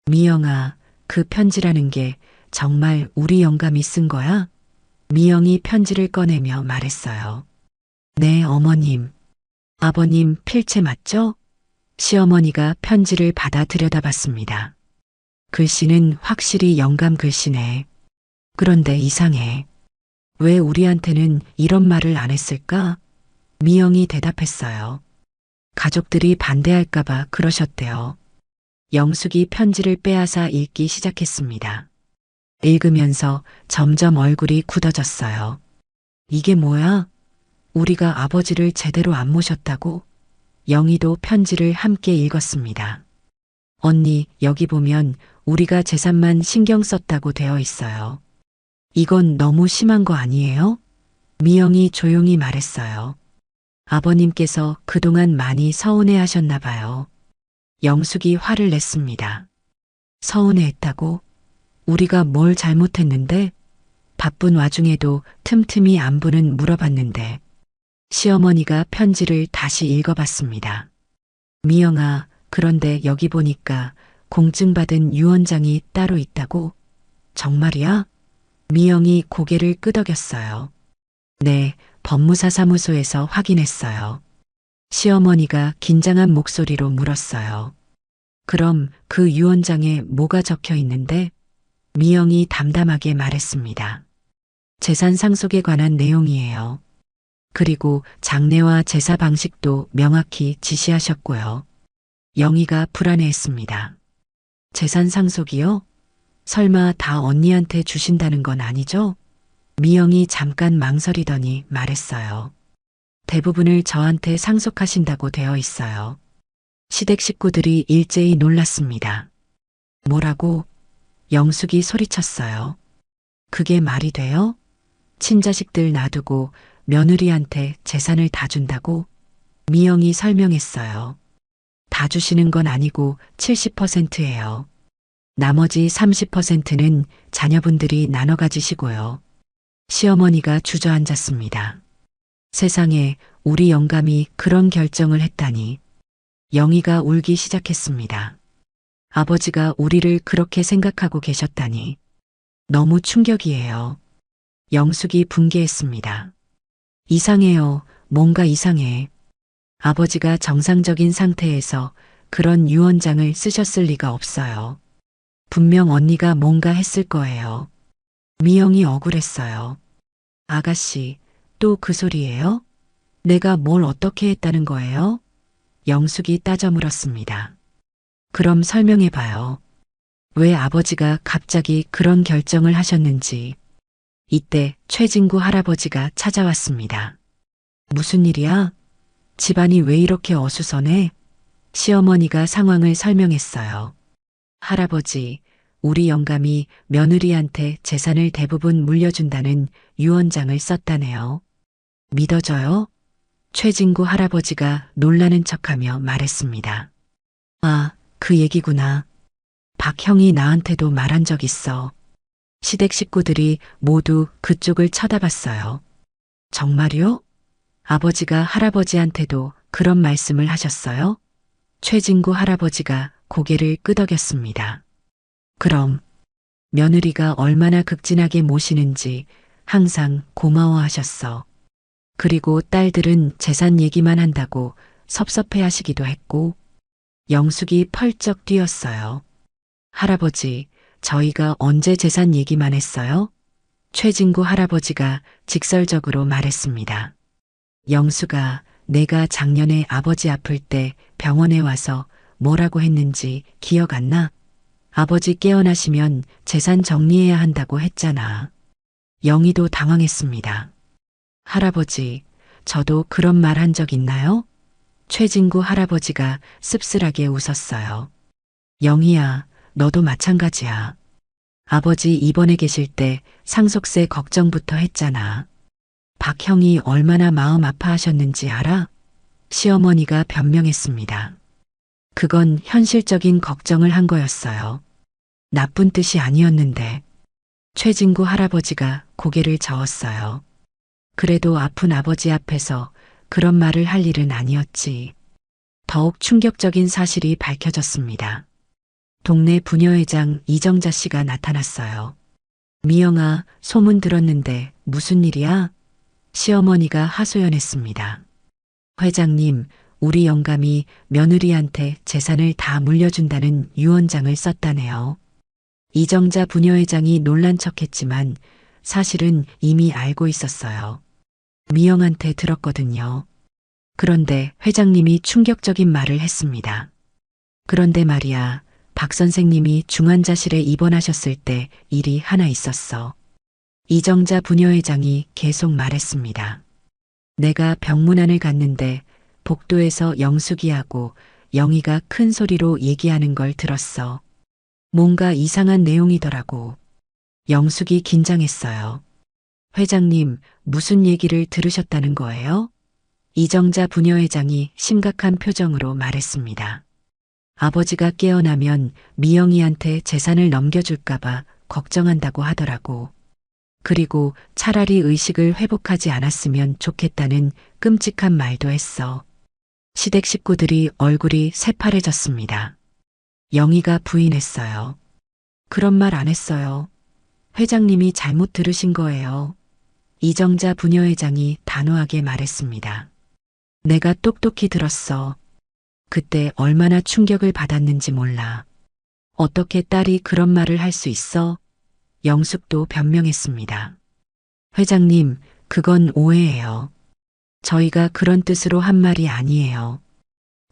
미영아, 그 편지라는 게 정말 우리 영감이 쓴 거야? 미영이 편지를 꺼내며 말했어요. 네, 어머님. 아버님 필체 맞죠? 시어머니가 편지를 받아 들여다봤습니다. 글씨는 확실히 영감 글씨네. 그런데 이상해. 왜 우리한테는 이런 말을 안 했을까? 미영이 대답했어요. 가족들이 반대할까봐 그러셨대요. 영숙이 편지를 빼앗아 읽기 시작했습니다. 읽으면서 점점 얼굴이 굳어졌어요. 이게 뭐야? 우리가 아버지를 제대로 안 모셨다고? 영희도 편지를 함께 읽었습니다. 언니, 여기 보면 우리가 재산만 신경 썼다고 되어 있어요. 이건 너무 심한 거 아니에요? 미영이 조용히 말했어요. 아버님께서 그동안 많이 서운해 하셨나 봐요. 영숙이 화를 냈습니다. 서운해했다고? 우리가 뭘 잘못했는데? 바쁜 와중에도 틈틈이 안부는 물어봤는데. 시어머니가 편지를 다시 읽어봤습니다. 미영아, 그런데 여기 보니까 공증받은 유언장이 따로 있다고? 정말이야? 미영이 고개를 끄덕였어요. 네, 법무사 사무소에서 확인했어요. 시어머니가 긴장한 목소리로 물었어요. 그럼 그 유언장에 뭐가 적혀 있는데? 미영이 담담하게 말했습니다. 재산 상속에 관한 내용이에요. 그리고 장례와 제사 방식도 명확히 지시하셨고요. 영희가 불안해했습니다. 재산 상속이요? 설마 다 언니한테 주신다는 건 아니죠? 미영이 잠깐 망설이더니 말했어요. 대부분을 저한테 상속하신다고 되어 있어요. 시댁 식구들이 일제히 놀랐습니다. 뭐라고? 영숙이 소리쳤어요. 그게 말이 돼요? 친자식들 놔두고 며느리한테 재산을 다 준다고? 미영이 설명했어요. 다 주시는 건 아니고 70%예요. 나머지 30%는 자녀분들이 나눠 가지시고요. 시어머니가 주저앉았습니다. 세상에, 우리 영감이 그런 결정을 했다니. 영희가 울기 시작했습니다. 아버지가 우리를 그렇게 생각하고 계셨다니. 너무 충격이에요. 영숙이 분개했습니다. 이상해요. 뭔가 이상해. 아버지가 정상적인 상태에서 그런 유언장을 쓰셨을 리가 없어요. 분명 언니가 뭔가 했을 거예요. 미영이 억울했어요. 아가씨, 또 그 소리예요? 내가 뭘 어떻게 했다는 거예요? 영숙이 따져 물었습니다. 그럼 설명해봐요. 왜 아버지가 갑자기 그런 결정을 하셨는지. 이때 최진구 할아버지가 찾아왔습니다. 무슨 일이야? 집안이 왜 이렇게 어수선해? 시어머니가 상황을 설명했어요. 할아버지, 우리 영감이 며느리한테 재산을 대부분 물려준다는 유언장을 썼다네요. 믿어져요? 최진구 할아버지가 놀라는 척하며 말했습니다. 아, 그 얘기구나. 박 형이 나한테도 말한 적 있어. 시댁 식구들이 모두 그쪽을 쳐다봤어요. 정말요? 아버지가 할아버지한테도 그런 말씀을 하셨어요? 최진구 할아버지가 고개를 끄덕였습니다. 그럼 며느리가 얼마나 극진하게 모시는지 항상 고마워하셨어. 그리고 딸들은 재산 얘기만 한다고 섭섭해 하시기도 했고, 영숙이 펄쩍 뛰었어요. 할아버지, 저희가 언제 재산 얘기만 했어요? 최진구 할아버지가 직설적으로 말했습니다. 영수가 내가 작년에 아버지 아플 때 병원에 와서 뭐라고 했는지 기억 안 나? 아버지 깨어나시면 재산 정리해야 한다고 했잖아. 영희도 당황했습니다. 할아버지, 저도 그런 말 한 적 있나요? 최진구 할아버지가 씁쓸하게 웃었어요. 영희야, 너도 마찬가지야. 아버지 입원해 계실 때 상속세 걱정부터 했잖아. 박 형이 얼마나 마음 아파하셨는지 알아? 시어머니가 변명했습니다. 그건 현실적인 걱정을 한 거였어요. 나쁜 뜻이 아니었는데. 최진구 할아버지가 고개를 저었어요. 그래도 아픈 아버지 앞에서 그런 말을 할 일은 아니었지. 더욱 충격적인 사실이 밝혀졌습니다. 동네 부녀회장 이정자 씨가 나타났어요. 미영아, 소문 들었는데 무슨 일이야? 시어머니가 하소연했습니다. 회장님, 우리 영감이 며느리한테 재산을 다 물려준다는 유언장을 썼다네요. 이정자 부녀회장이 놀란 척했지만 사실은 이미 알고 있었어요. 미영한테 들었거든요. 그런데 회장님이 충격적인 말을 했습니다. 그런데 말이야, 박 선생님이 중환자실에 입원하셨을 때 일이 하나 있었어. 이정자 부녀회장이 계속 말했습니다. 내가 병문안을 갔는데 복도에서 영숙이하고 영희가 큰 소리로 얘기하는 걸 들었어. 뭔가 이상한 내용이더라고. 영숙이 긴장했어요. 회장님, 무슨 얘기를 들으셨다는 거예요? 이정자 부녀회장이 심각한 표정으로 말했습니다. 아버지가 깨어나면 미영이한테 재산을 넘겨줄까봐 걱정한다고 하더라고. 그리고 차라리 의식을 회복하지 않았으면 좋겠다는 끔찍한 말도 했어. 시댁 식구들이 얼굴이 새파래졌습니다. 영희가 부인했어요. 그런 말 안 했어요. 회장님이 잘못 들으신 거예요. 이정자 부녀회장이 단호하게 말했습니다. 내가 똑똑히 들었어. 그때 얼마나 충격을 받았는지 몰라. 어떻게 딸이 그런 말을 할 수 있어? 영숙도 변명했습니다. 회장님, 그건 오해예요. 저희가 그런 뜻으로 한 말이 아니에요.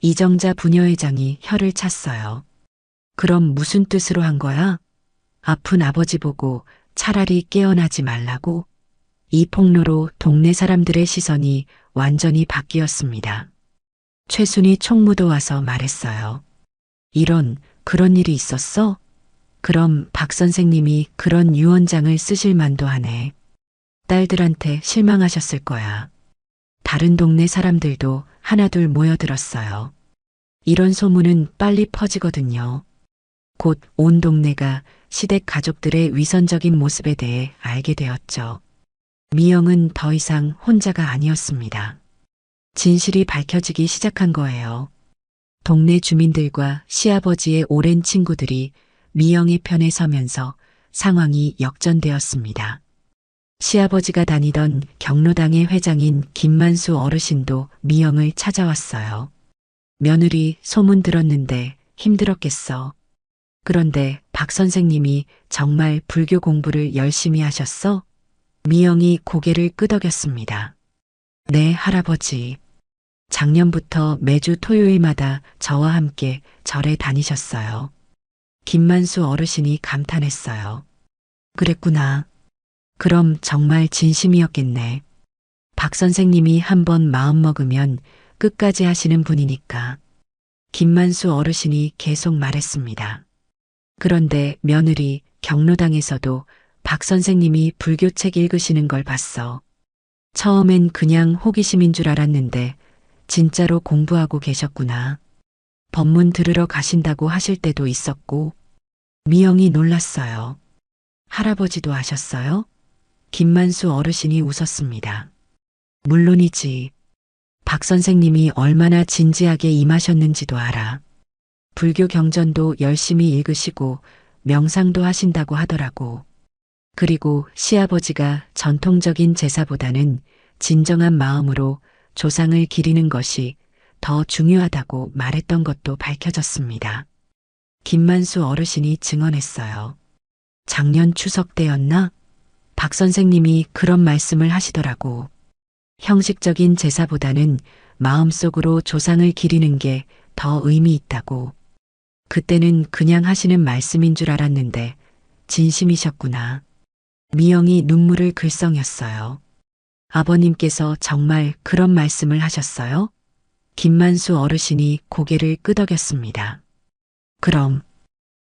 이정자 부녀회장이 혀를 찼어요. 그럼 무슨 뜻으로 한 거야? 아픈 아버지 보고 차라리 깨어나지 말라고? 이 폭로로 동네 사람들의 시선이 완전히 바뀌었습니다. 최순희 총무도 와서 말했어요. 그런 일이 있었어? 그럼 박 선생님이 그런 유언장을 쓰실 만도 하네. 딸들한테 실망하셨을 거야. 다른 동네 사람들도 하나둘 모여들었어요. 이런 소문은 빨리 퍼지거든요. 곧 온 동네가 시댁 가족들의 위선적인 모습에 대해 알게 되었죠. 미영은 더 이상 혼자가 아니었습니다. 진실이 밝혀지기 시작한 거예요. 동네 주민들과 시아버지의 오랜 친구들이 미영의 편에 서면서 상황이 역전되었습니다. 시아버지가 다니던 경로당의 회장인 김만수 어르신도 미영을 찾아왔어요. 며느리 소문 들었는데 힘들었겠어. 그런데 박 선생님이 정말 불교 공부를 열심히 하셨어? 미영이 고개를 끄덕였습니다. 네, 할아버지. 작년부터 매주 토요일마다 저와 함께 절에 다니셨어요. 김만수 어르신이 감탄했어요. 그랬구나. 그럼 정말 진심이었겠네. 박 선생님이 한번 마음먹으면 끝까지 하시는 분이니까. 김만수 어르신이 계속 말했습니다. 그런데 며느리 경로당에서도 박 선생님이 불교책 읽으시는 걸 봤어. 처음엔 그냥 호기심인 줄 알았는데 진짜로 공부하고 계셨구나. 법문 들으러 가신다고 하실 때도 있었고. 미영이 놀랐어요. 할아버지도 아셨어요? 김만수 어르신이 웃었습니다. 물론이지. 박 선생님이 얼마나 진지하게 임하셨는지도 알아. 불교 경전도 열심히 읽으시고 명상도 하신다고 하더라고. 그리고 시아버지가 전통적인 제사보다는 진정한 마음으로 조상을 기리는 것이 더 중요하다고 말했던 것도 밝혀졌습니다. 김만수 어르신이 증언했어요. 작년 추석 때였나? 박 선생님이 그런 말씀을 하시더라고. 형식적인 제사보다는 마음속으로 조상을 기리는 게 더 의미 있다고. 그때는 그냥 하시는 말씀인 줄 알았는데 진심이셨구나. 미영이 눈물을 글썽였어요. 아버님께서 정말 그런 말씀을 하셨어요? 김만수 어르신이 고개를 끄덕였습니다. 그럼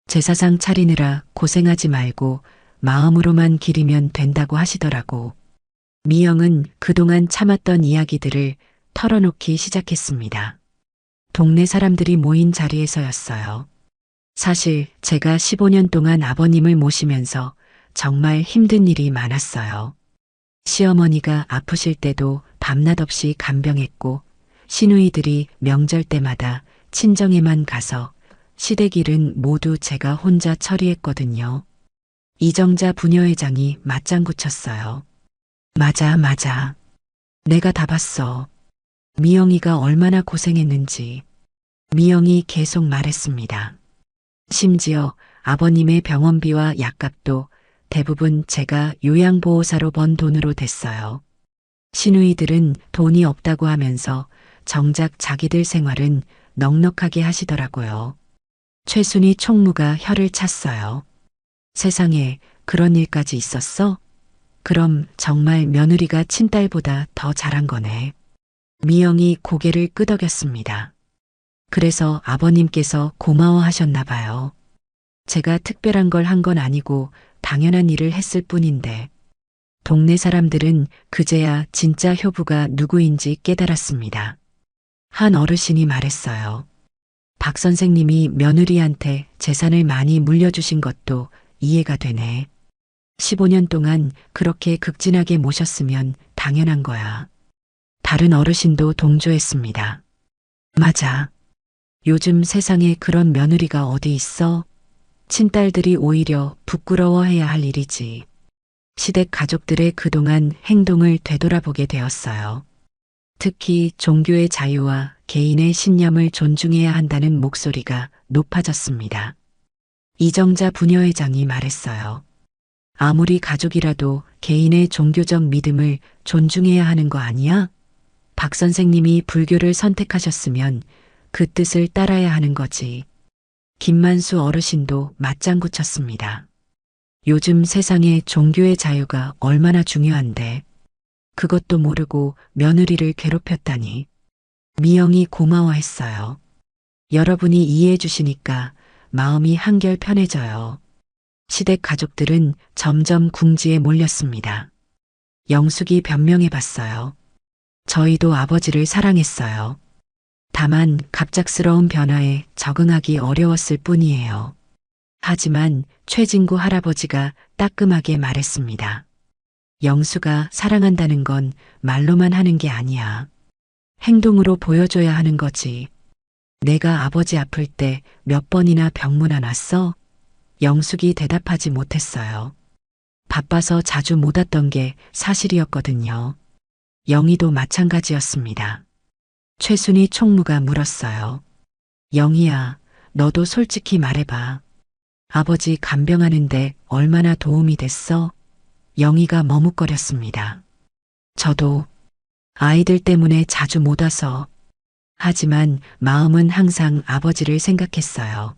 제사상 차리느라 고생하지 말고 마음으로만 기리면 된다고 하시더라고. 미영은 그동안 참았던 이야기들을 털어놓기 시작했습니다. 동네 사람들이 모인 자리에서였어요. 사실 제가 15년 동안 아버님을 모시면서 정말 힘든 일이 많았어요. 시어머니가 아프실 때도 밤낮 없이 간병했고 시누이들이 명절 때마다 친정에만 가서 시댁일은 모두 제가 혼자 처리했거든요. 이정자 부녀회장이 맞장구 쳤어요. 맞아. 내가 다 봤어. 미영이가 얼마나 고생했는지. 미영이 계속 말했습니다. 심지어 아버님의 병원비와 약값도 대부분 제가 요양보호사로 번 돈으로 댔어요. 시누이들은 돈이 없다고 하면서 정작 자기들 생활은 넉넉하게 하시더라고요. 최순희 총무가 혀를 찼어요. 세상에 그런 일까지 있었어? 그럼 정말 며느리가 친딸보다 더 잘한 거네. 미영이 고개를 끄덕였습니다. 그래서 아버님께서 고마워하셨나 봐요. 제가 특별한 걸 한 건 아니고 당연한 일을 했을 뿐인데. 동네 사람들은 그제야 진짜 효부가 누구인지 깨달았습니다. 한 어르신이 말했어요. 박 선생님이 며느리한테 재산을 많이 물려주신 것도 이해가 되네. 15년 동안 그렇게 극진하게 모셨으면 당연한 거야. 다른 어르신도 동조했습니다. 맞아. 요즘 세상에 그런 며느리가 어디 있어? 친딸들이 오히려 부끄러워해야 할 일이지. 시댁 가족들의 그동안 행동을 되돌아보게 되었어요. 특히 종교의 자유와 개인의 신념을 존중해야 한다는 목소리가 높아졌습니다. 이정자 부녀회장이 말했어요. 아무리 가족이라도 개인의 종교적 믿음을 존중해야 하는 거 아니야? 박 선생님이 불교를 선택하셨으면 그 뜻을 따라야 하는 거지. 김만수 어르신도 맞장구 쳤습니다. 요즘 세상에 종교의 자유가 얼마나 중요한데 그것도 모르고 며느리를 괴롭혔다니. 미영이 고마워했어요. 여러분이 이해해 주시니까 마음이 한결 편해져요. 시댁 가족들은 점점 궁지에 몰렸습니다. 영숙이 변명해 봤어요. 저희도 아버지를 사랑했어요. 다만 갑작스러운 변화에 적응하기 어려웠을 뿐이에요. 하지만 최진구 할아버지가 따끔하게 말했습니다. 영수가 사랑한다는 건 말로만 하는 게 아니야. 행동으로 보여줘야 하는 거지. 내가 아버지 아플 때 몇 번이나 병문안 왔어? 영숙이 대답하지 못했어요. 바빠서 자주 못 왔던 게 사실이었거든요. 영희도 마찬가지였습니다. 최순희 총무가 물었어요. 영희야, 너도 솔직히 말해봐. 아버지 간병하는데 얼마나 도움이 됐어? 영희가 머뭇거렸습니다. 저도 아이들 때문에 자주 못 와서. 하지만 마음은 항상 아버지를 생각했어요.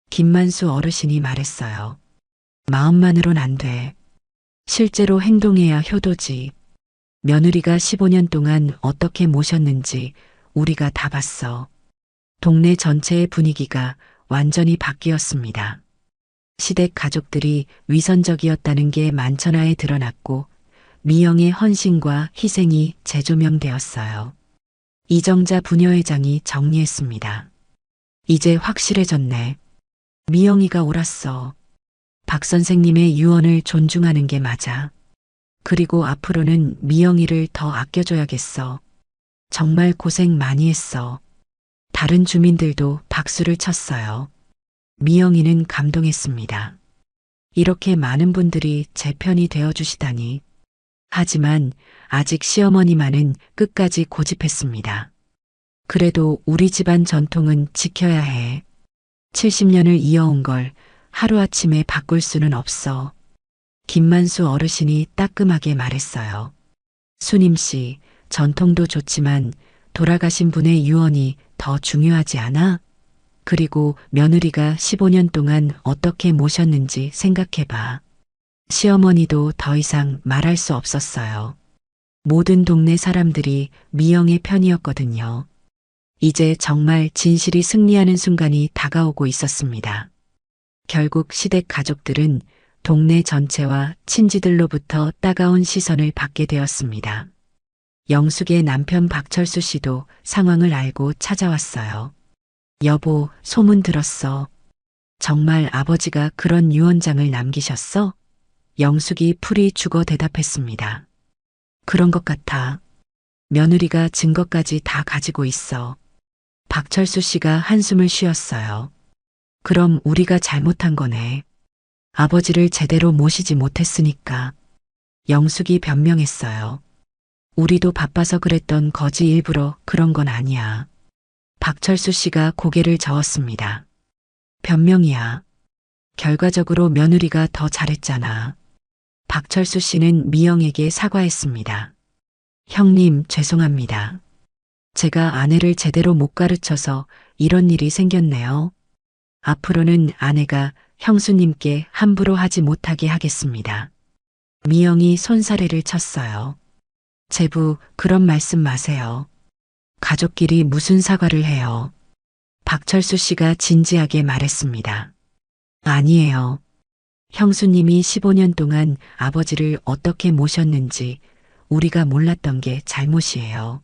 김만수 어르신이 말했어요. 마음만으론 안 돼. 실제로 행동해야 효도지. 며느리가 15년 동안 어떻게 모셨는지 우리가 다 봤어. 동네 전체의 분위기가 완전히 바뀌었습니다. 시댁 가족들이 위선적이었다는 게 만천하에 드러났고 미영의 헌신과 희생이 재조명되었어요. 이정자 부녀회장이 정리했습니다. 이제 확실해졌네. 미영이가 옳았어. 박 선생님의 유언을 존중하는 게 맞아. 그리고 앞으로는 미영이를 더 아껴줘야겠어. 정말 고생 많이 했어. 다른 주민들도 박수를 쳤어요. 미영이는 감동했습니다. 이렇게 많은 분들이 제 편이 되어주시다니. 하지만 아직 시어머니만은 끝까지 고집했습니다. 그래도 우리 집안 전통은 지켜야 해. 70년을 이어온 걸 하루아침에 바꿀 수는 없어. 김만수 어르신이 따끔하게 말했어요. 수님 씨, 전통도 좋지만 돌아가신 분의 유언이 더 중요하지 않아? 그리고 며느리가 15년 동안 어떻게 모셨는지 생각해봐. 시어머니도 더 이상 말할 수 없었어요. 모든 동네 사람들이 미영의 편이었거든요. 이제 정말 진실이 승리하는 순간이 다가오고 있었습니다. 결국 시댁 가족들은 동네 전체와 친지들로부터 따가운 시선을 받게 되었습니다. 영숙의 남편 박철수 씨도 상황을 알고 찾아왔어요. 여보, 소문 들었어. 정말 아버지가 그런 유언장을 남기셨어? 영숙이 풀이 죽어 대답했습니다. 그런 것 같아. 며느리가 증거까지 다 가지고 있어. 박철수 씨가 한숨을 쉬었어요. 그럼 우리가 잘못한 거네. 아버지를 제대로 모시지 못했으니까. 영숙이 변명했어요. 우리도 바빠서 그랬던 거지 일부러 그런 건 아니야. 박철수 씨가 고개를 저었습니다. 변명이야. 결과적으로 며느리가 더 잘했잖아. 박철수 씨는 미영에게 사과했습니다. 형님, 죄송합니다. 제가 아내를 제대로 못 가르쳐서 이런 일이 생겼네요. 앞으로는 아내가 형수님께 함부로 하지 못하게 하겠습니다. 미영이 손사래를 쳤어요. 제부, 그런 말씀 마세요. 가족끼리 무슨 사과를 해요. 박철수 씨가 진지하게 말했습니다. 아니에요. 형수님이 15년 동안 아버지를 어떻게 모셨는지 우리가 몰랐던 게 잘못이에요.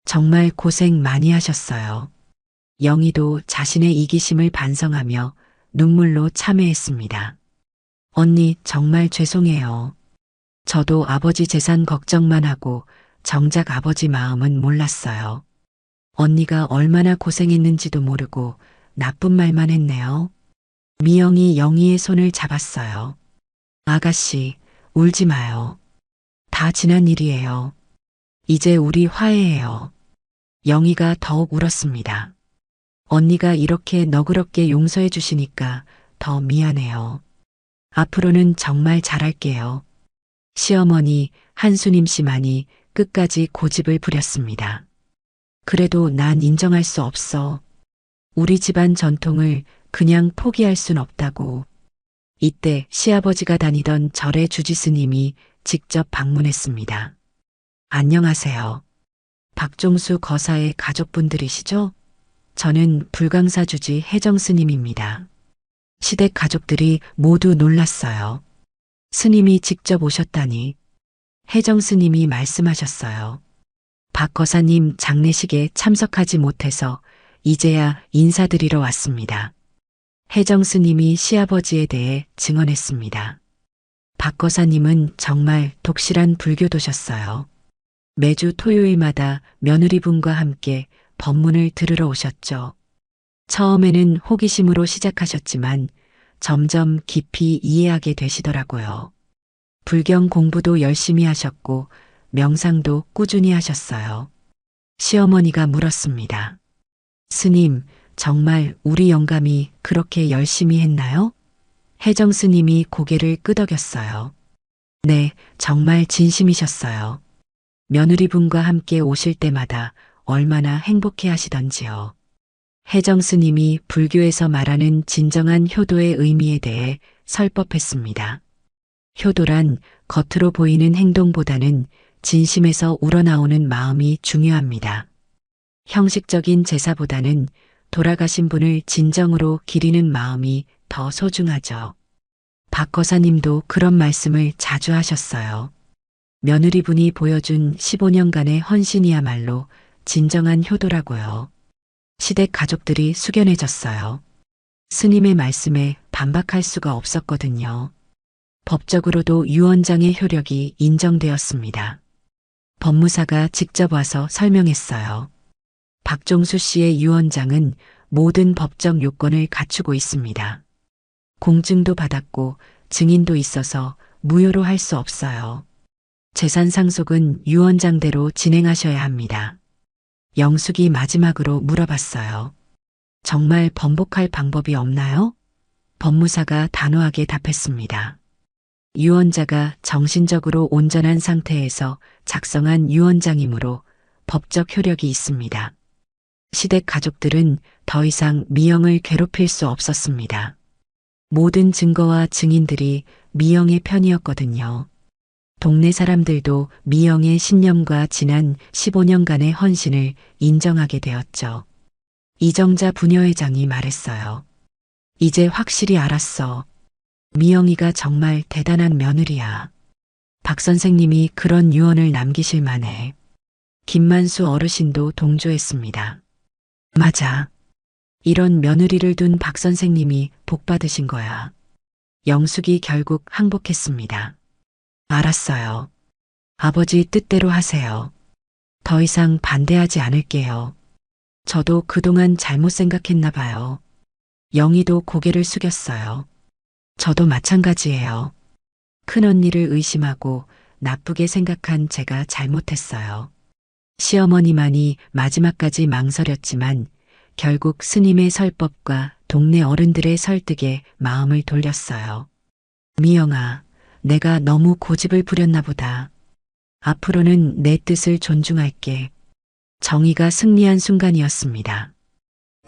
정말 고생 많이 하셨어요. 영희도 자신의 이기심을 반성하며 눈물로 참회했습니다. 언니, 정말 죄송해요. 저도 아버지 재산 걱정만 하고 정작 아버지 마음은 몰랐어요. 언니가 얼마나 고생했는지도 모르고 나쁜 말만 했네요. 미영이 영희의 손을 잡았어요. 아가씨, 울지 마요. 다 지난 일이에요. 이제 우리 화해해요. 영희가 더욱 울었습니다. 언니가 이렇게 너그럽게 용서해 주시니까 더 미안해요. 앞으로는 정말 잘할게요. 시어머니 한수님 씨만이 끝까지 고집을 부렸습니다. 그래도 난 인정할 수 없어. 우리 집안 전통을 그냥 포기할 순 없다고. 이때 시아버지가 다니던 절의 주지스님이 직접 방문했습니다. 안녕하세요. 박종수 거사의 가족분들이시죠? 저는 불광사 주지 혜정 스님입니다. 시댁 가족들이 모두 놀랐어요. 스님이 직접 오셨다니. 혜정 스님이 말씀하셨어요. 박 거사님 장례식에 참석하지 못해서 이제야 인사드리러 왔습니다. 혜정 스님이 시아버지에 대해 증언했습니다. 박 거사님은 정말 독실한 불교도셨어요. 매주 토요일마다 며느리분과 함께 법문을 들으러 오셨죠. 처음에는 호기심으로 시작하셨지만 점점 깊이 이해하게 되시더라고요. 불경 공부도 열심히 하셨고 명상도 꾸준히 하셨어요. 시어머니가 물었습니다. 스님, 정말 우리 영감이 그렇게 열심히 했나요? 혜정 스님이 고개를 끄덕였어요. 네, 정말 진심이셨어요. 며느리분과 함께 오실 때마다 얼마나 행복해 하시던지요. 혜정 스님이 불교에서 말하는 진정한 효도의 의미에 대해 설법했습니다. 효도란 겉으로 보이는 행동보다는 진심에서 우러나오는 마음이 중요합니다. 형식적인 제사보다는 돌아가신 분을 진정으로 기리는 마음이 더 소중하죠. 박 거사님도 그런 말씀을 자주 하셨어요. 며느리분이 보여준 15년간의 헌신이야말로 진정한 효도라고요. 시댁 가족들이 숙연해졌어요. 스님의 말씀에 반박할 수가 없었거든요. 법적으로도 유언장의 효력이 인정되었습니다. 법무사가 직접 와서 설명했어요. 박종수 씨의 유언장은 모든 법적 요건을 갖추고 있습니다. 공증도 받았고 증인도 있어서 무효로 할 수 없어요. 재산 상속은 유언장대로 진행하셔야 합니다. 영숙이 마지막으로 물어봤어요. 정말 번복할 방법이 없나요? 법무사가 단호하게 답했습니다. 유언자가 정신적으로 온전한 상태에서 작성한 유언장이므로 법적 효력이 있습니다. 시댁 가족들은 더 이상 미영을 괴롭힐 수 없었습니다. 모든 증거와 증인들이 미영의 편이었거든요. 동네 사람들도 미영의 신념과 지난 15년간의 헌신을 인정하게 되었죠. 이정자 부녀회장이 말했어요. 이제 확실히 알았어. 미영이가 정말 대단한 며느리야. 박 선생님이 그런 유언을 남기실 만해. 김만수 어르신도 동조했습니다. 맞아. 이런 며느리를 둔 박 선생님이 복 받으신 거야. 영숙이 결국 항복했습니다. 알았어요. 아버지 뜻대로 하세요. 더 이상 반대하지 않을게요. 저도 그동안 잘못 생각했나 봐요. 영희도 고개를 숙였어요. 저도 마찬가지예요. 큰언니를 의심하고 나쁘게 생각한 제가 잘못했어요. 시어머니만이 마지막까지 망설였지만 결국 스님의 설법과 동네 어른들의 설득에 마음을 돌렸어요. 미영아, 내가 너무 고집을 부렸나 보다. 앞으로는 내 뜻을 존중할게. 정의가 승리한 순간이었습니다.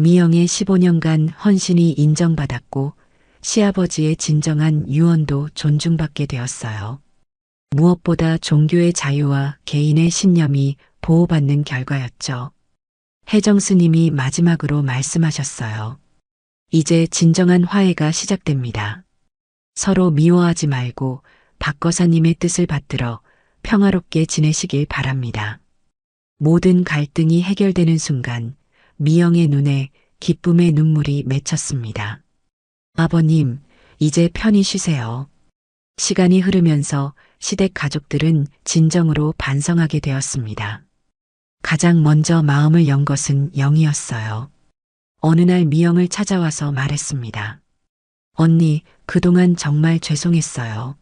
미영의 15년간 헌신이 인정받았고 시아버지의 진정한 유언도 존중받게 되었어요. 무엇보다 종교의 자유와 개인의 신념이 보호받는 결과였죠. 혜정 스님이 마지막으로 말씀하셨어요. 이제 진정한 화해가 시작됩니다. 서로 미워하지 말고 박 거사님의 뜻을 받들어 평화롭게 지내시길 바랍니다. 모든 갈등이 해결되는 순간 미영의 눈에 기쁨의 눈물이 맺혔습니다. 아버님, 이제 편히 쉬세요. 시간이 흐르면서 시댁 가족들은 진정으로 반성하게 되었습니다. 가장 먼저 마음을 연 것은 영이었어요. 어느 날 미영을 찾아와서 말했습니다. 언니, 그동안 정말 죄송했어요.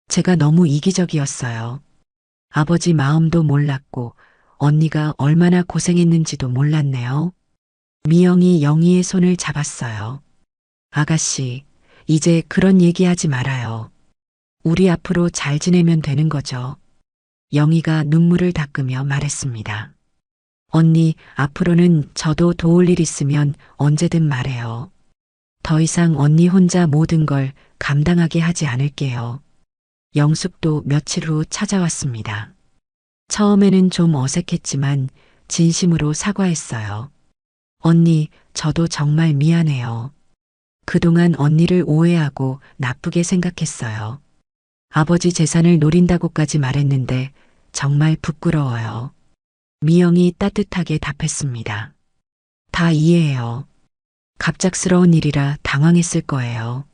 제가 너무 이기적이었어요. 아버지 마음도 몰랐고 언니가 얼마나 고생했는지도 몰랐네요. 미영이 영희의 손을 잡았어요. 아가씨, 이제 그런 얘기하지 말아요. 우리 앞으로 잘 지내면 되는 거죠. 영희가 눈물을 닦으며 말했습니다. 언니, 앞으로는 저도 도울 일 있으면 언제든 말해요. 더 이상 언니 혼자 모든 걸 감당하게 하지 않을게요. 영숙도 며칠 후 찾아왔습니다. 처음에는 좀 어색했지만 진심으로 사과했어요. 언니, 저도 정말 미안해요. 그동안 언니를 오해하고 나쁘게 생각했어요. 아버지 재산을 노린다고까지 말했는데 정말 부끄러워요. 미영이 따뜻하게 답했습니다. 다 이해해요. 갑작스러운 일이라 당황했을 거예요.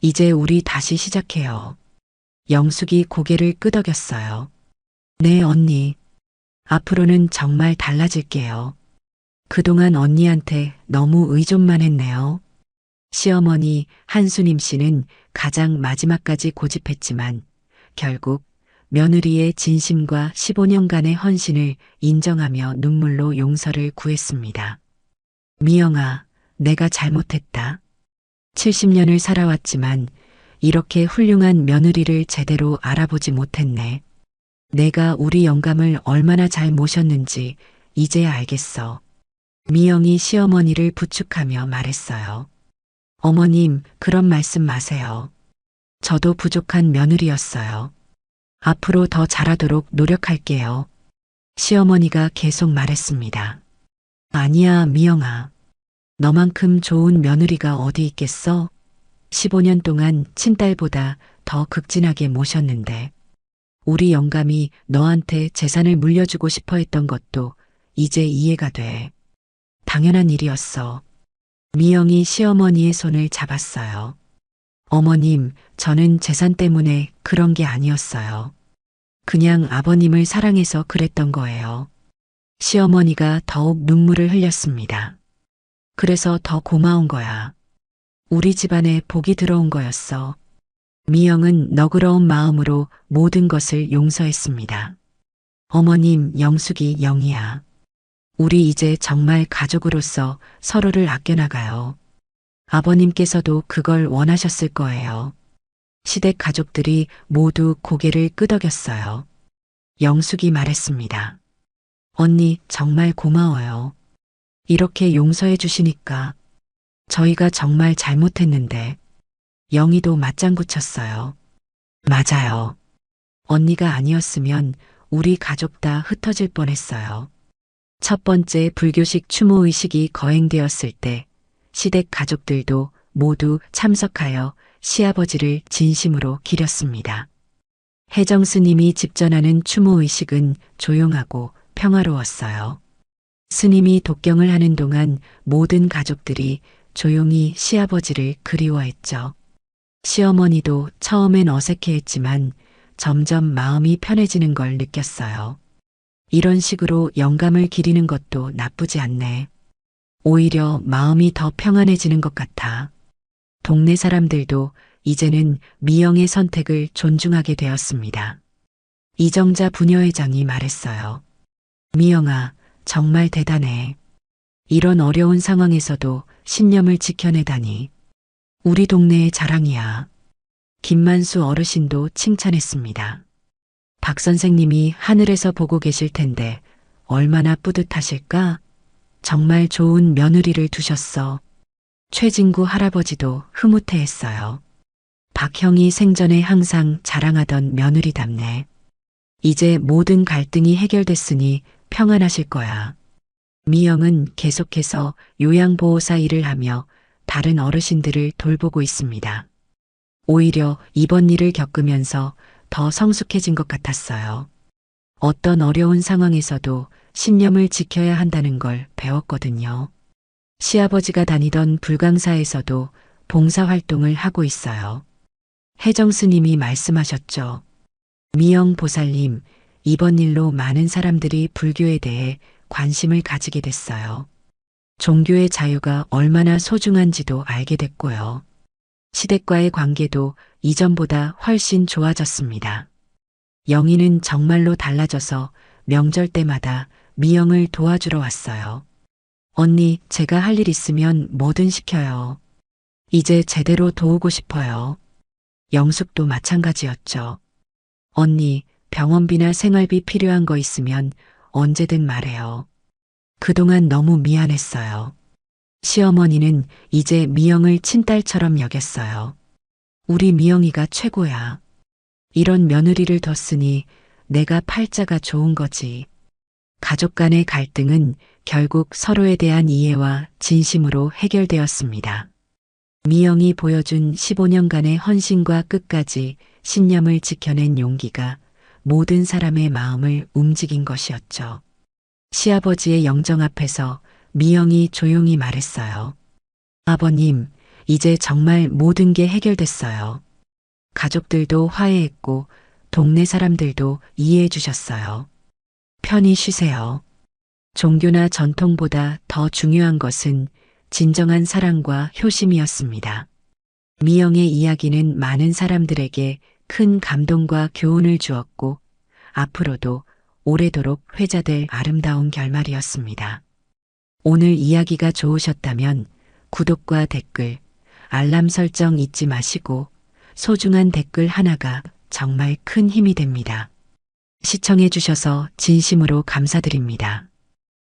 이제 우리 다시 시작해요. 영숙이 고개를 끄덕였어요. 네, 언니. 앞으로는 정말 달라질게요. 그동안 언니한테 너무 의존만 했네요. 시어머니 한수님 씨는 가장 마지막까지 고집했지만 결국 며느리의 진심과 15년간의 헌신을 인정하며 눈물로 용서를 구했습니다. 미영아, 내가 잘못했다. 70년을 살아왔지만 이렇게 훌륭한 며느리를 제대로 알아보지 못했네. 내가 우리 영감을 얼마나 잘 모셨는지 이제야 알겠어. 미영이 시어머니를 부축하며 말했어요. 어머님, 그런 말씀 마세요. 저도 부족한 며느리였어요. 앞으로 더 잘하도록 노력할게요. 시어머니가 계속 말했습니다. 아니야, 미영아. 너만큼 좋은 며느리가 어디 있겠어? 15년 동안 친딸보다 더 극진하게 모셨는데 우리 영감이 너한테 재산을 물려주고 싶어 했던 것도 이제 이해가 돼. 당연한 일이었어. 미영이 시어머니의 손을 잡았어요. 어머님, 저는 재산 때문에 그런 게 아니었어요. 그냥 아버님을 사랑해서 그랬던 거예요. 시어머니가 더욱 눈물을 흘렸습니다. 그래서 더 고마운 거야. 우리 집안에 복이 들어온 거였어. 미영은 너그러운 마음으로 모든 것을 용서했습니다. 어머님, 영숙이 영희야. 우리 이제 정말 가족으로서 서로를 아껴나가요. 아버님께서도 그걸 원하셨을 거예요. 시댁 가족들이 모두 고개를 끄덕였어요. 영숙이 말했습니다. 언니, 정말 고마워요. 이렇게 용서해 주시니까. 저희가 정말 잘못했는데. 영희도 맞장구 쳤어요. 맞아요. 언니가 아니었으면 우리 가족 다 흩어질 뻔했어요. 첫 번째 불교식 추모의식이 거행되었을 때 시댁 가족들도 모두 참석하여 시아버지를 진심으로 기렸습니다. 혜정 스님이 집전하는 추모의식은 조용하고 평화로웠어요. 스님이 독경을 하는 동안 모든 가족들이 조용히 시아버지를 그리워했죠. 시어머니도 처음엔 어색해했지만 점점 마음이 편해지는 걸 느꼈어요. 이런 식으로 영감을 기리는 것도 나쁘지 않네. 오히려 마음이 더 평안해지는 것 같아. 동네 사람들도 이제는 미영의 선택을 존중하게 되었습니다. 이정자 부녀회장이 말했어요. 미영아, 정말 대단해. 이런 어려운 상황에서도 신념을 지켜내다니. 우리 동네의 자랑이야. 김만수 어르신도 칭찬했습니다. 박 선생님이 하늘에서 보고 계실 텐데 얼마나 뿌듯하실까? 정말 좋은 며느리를 두셨어. 최진구 할아버지도 흐뭇해했어요. 박형이 생전에 항상 자랑하던 며느리답네. 이제 모든 갈등이 해결됐으니 평안하실 거야. 미영은 계속해서 요양보호사 일을 하며 다른 어르신들을 돌보고 있습니다. 오히려 이번 일을 겪으면서 더 성숙해진 것 같았어요. 어떤 어려운 상황에서도 신념을 지켜야 한다는 걸 배웠거든요. 시아버지가 다니던 불광사에서도 봉사활동을 하고 있어요. 혜정 스님이 말씀하셨죠. 미영 보살님, 이번 일로 많은 사람들이 불교에 대해 관심을 가지게 됐어요. 종교의 자유가 얼마나 소중한지도 알게 됐고요. 시댁과의 관계도 이전보다 훨씬 좋아졌습니다. 영희는 정말로 달라져서 명절 때마다 미영을 도와주러 왔어요. 언니, 제가 할 일 있으면 뭐든 시켜요. 이제 제대로 도우고 싶어요. 영숙도 마찬가지였죠. 언니, 병원비나 생활비 필요한 거 있으면 언제든 말해요. 그동안 너무 미안했어요. 시어머니는 이제 미영을 친딸처럼 여겼어요. 우리 미영이가 최고야. 이런 며느리를 뒀으니 내가 팔자가 좋은 거지. 가족 간의 갈등은 결국 서로에 대한 이해와 진심으로 해결되었습니다. 미영이 보여준 15년간의 헌신과 끝까지 신념을 지켜낸 용기가 모든 사람의 마음을 움직인 것이었죠. 시아버지의 영정 앞에서 미영이 조용히 말했어요. 아버님, 이제 정말 모든 게 해결됐어요. 가족들도 화해했고 동네 사람들도 이해해 주셨어요. 편히 쉬세요. 종교나 전통보다 더 중요한 것은 진정한 사랑과 효심이었습니다. 미영의 이야기는 많은 사람들에게 큰 감동과 교훈을 주었고 앞으로도 오래도록 회자될 아름다운 결말이었습니다. 오늘 이야기가 좋으셨다면 구독과 댓글, 알람 설정 잊지 마시고 소중한 댓글 하나가 정말 큰 힘이 됩니다. 시청해 주셔서 진심으로 감사드립니다.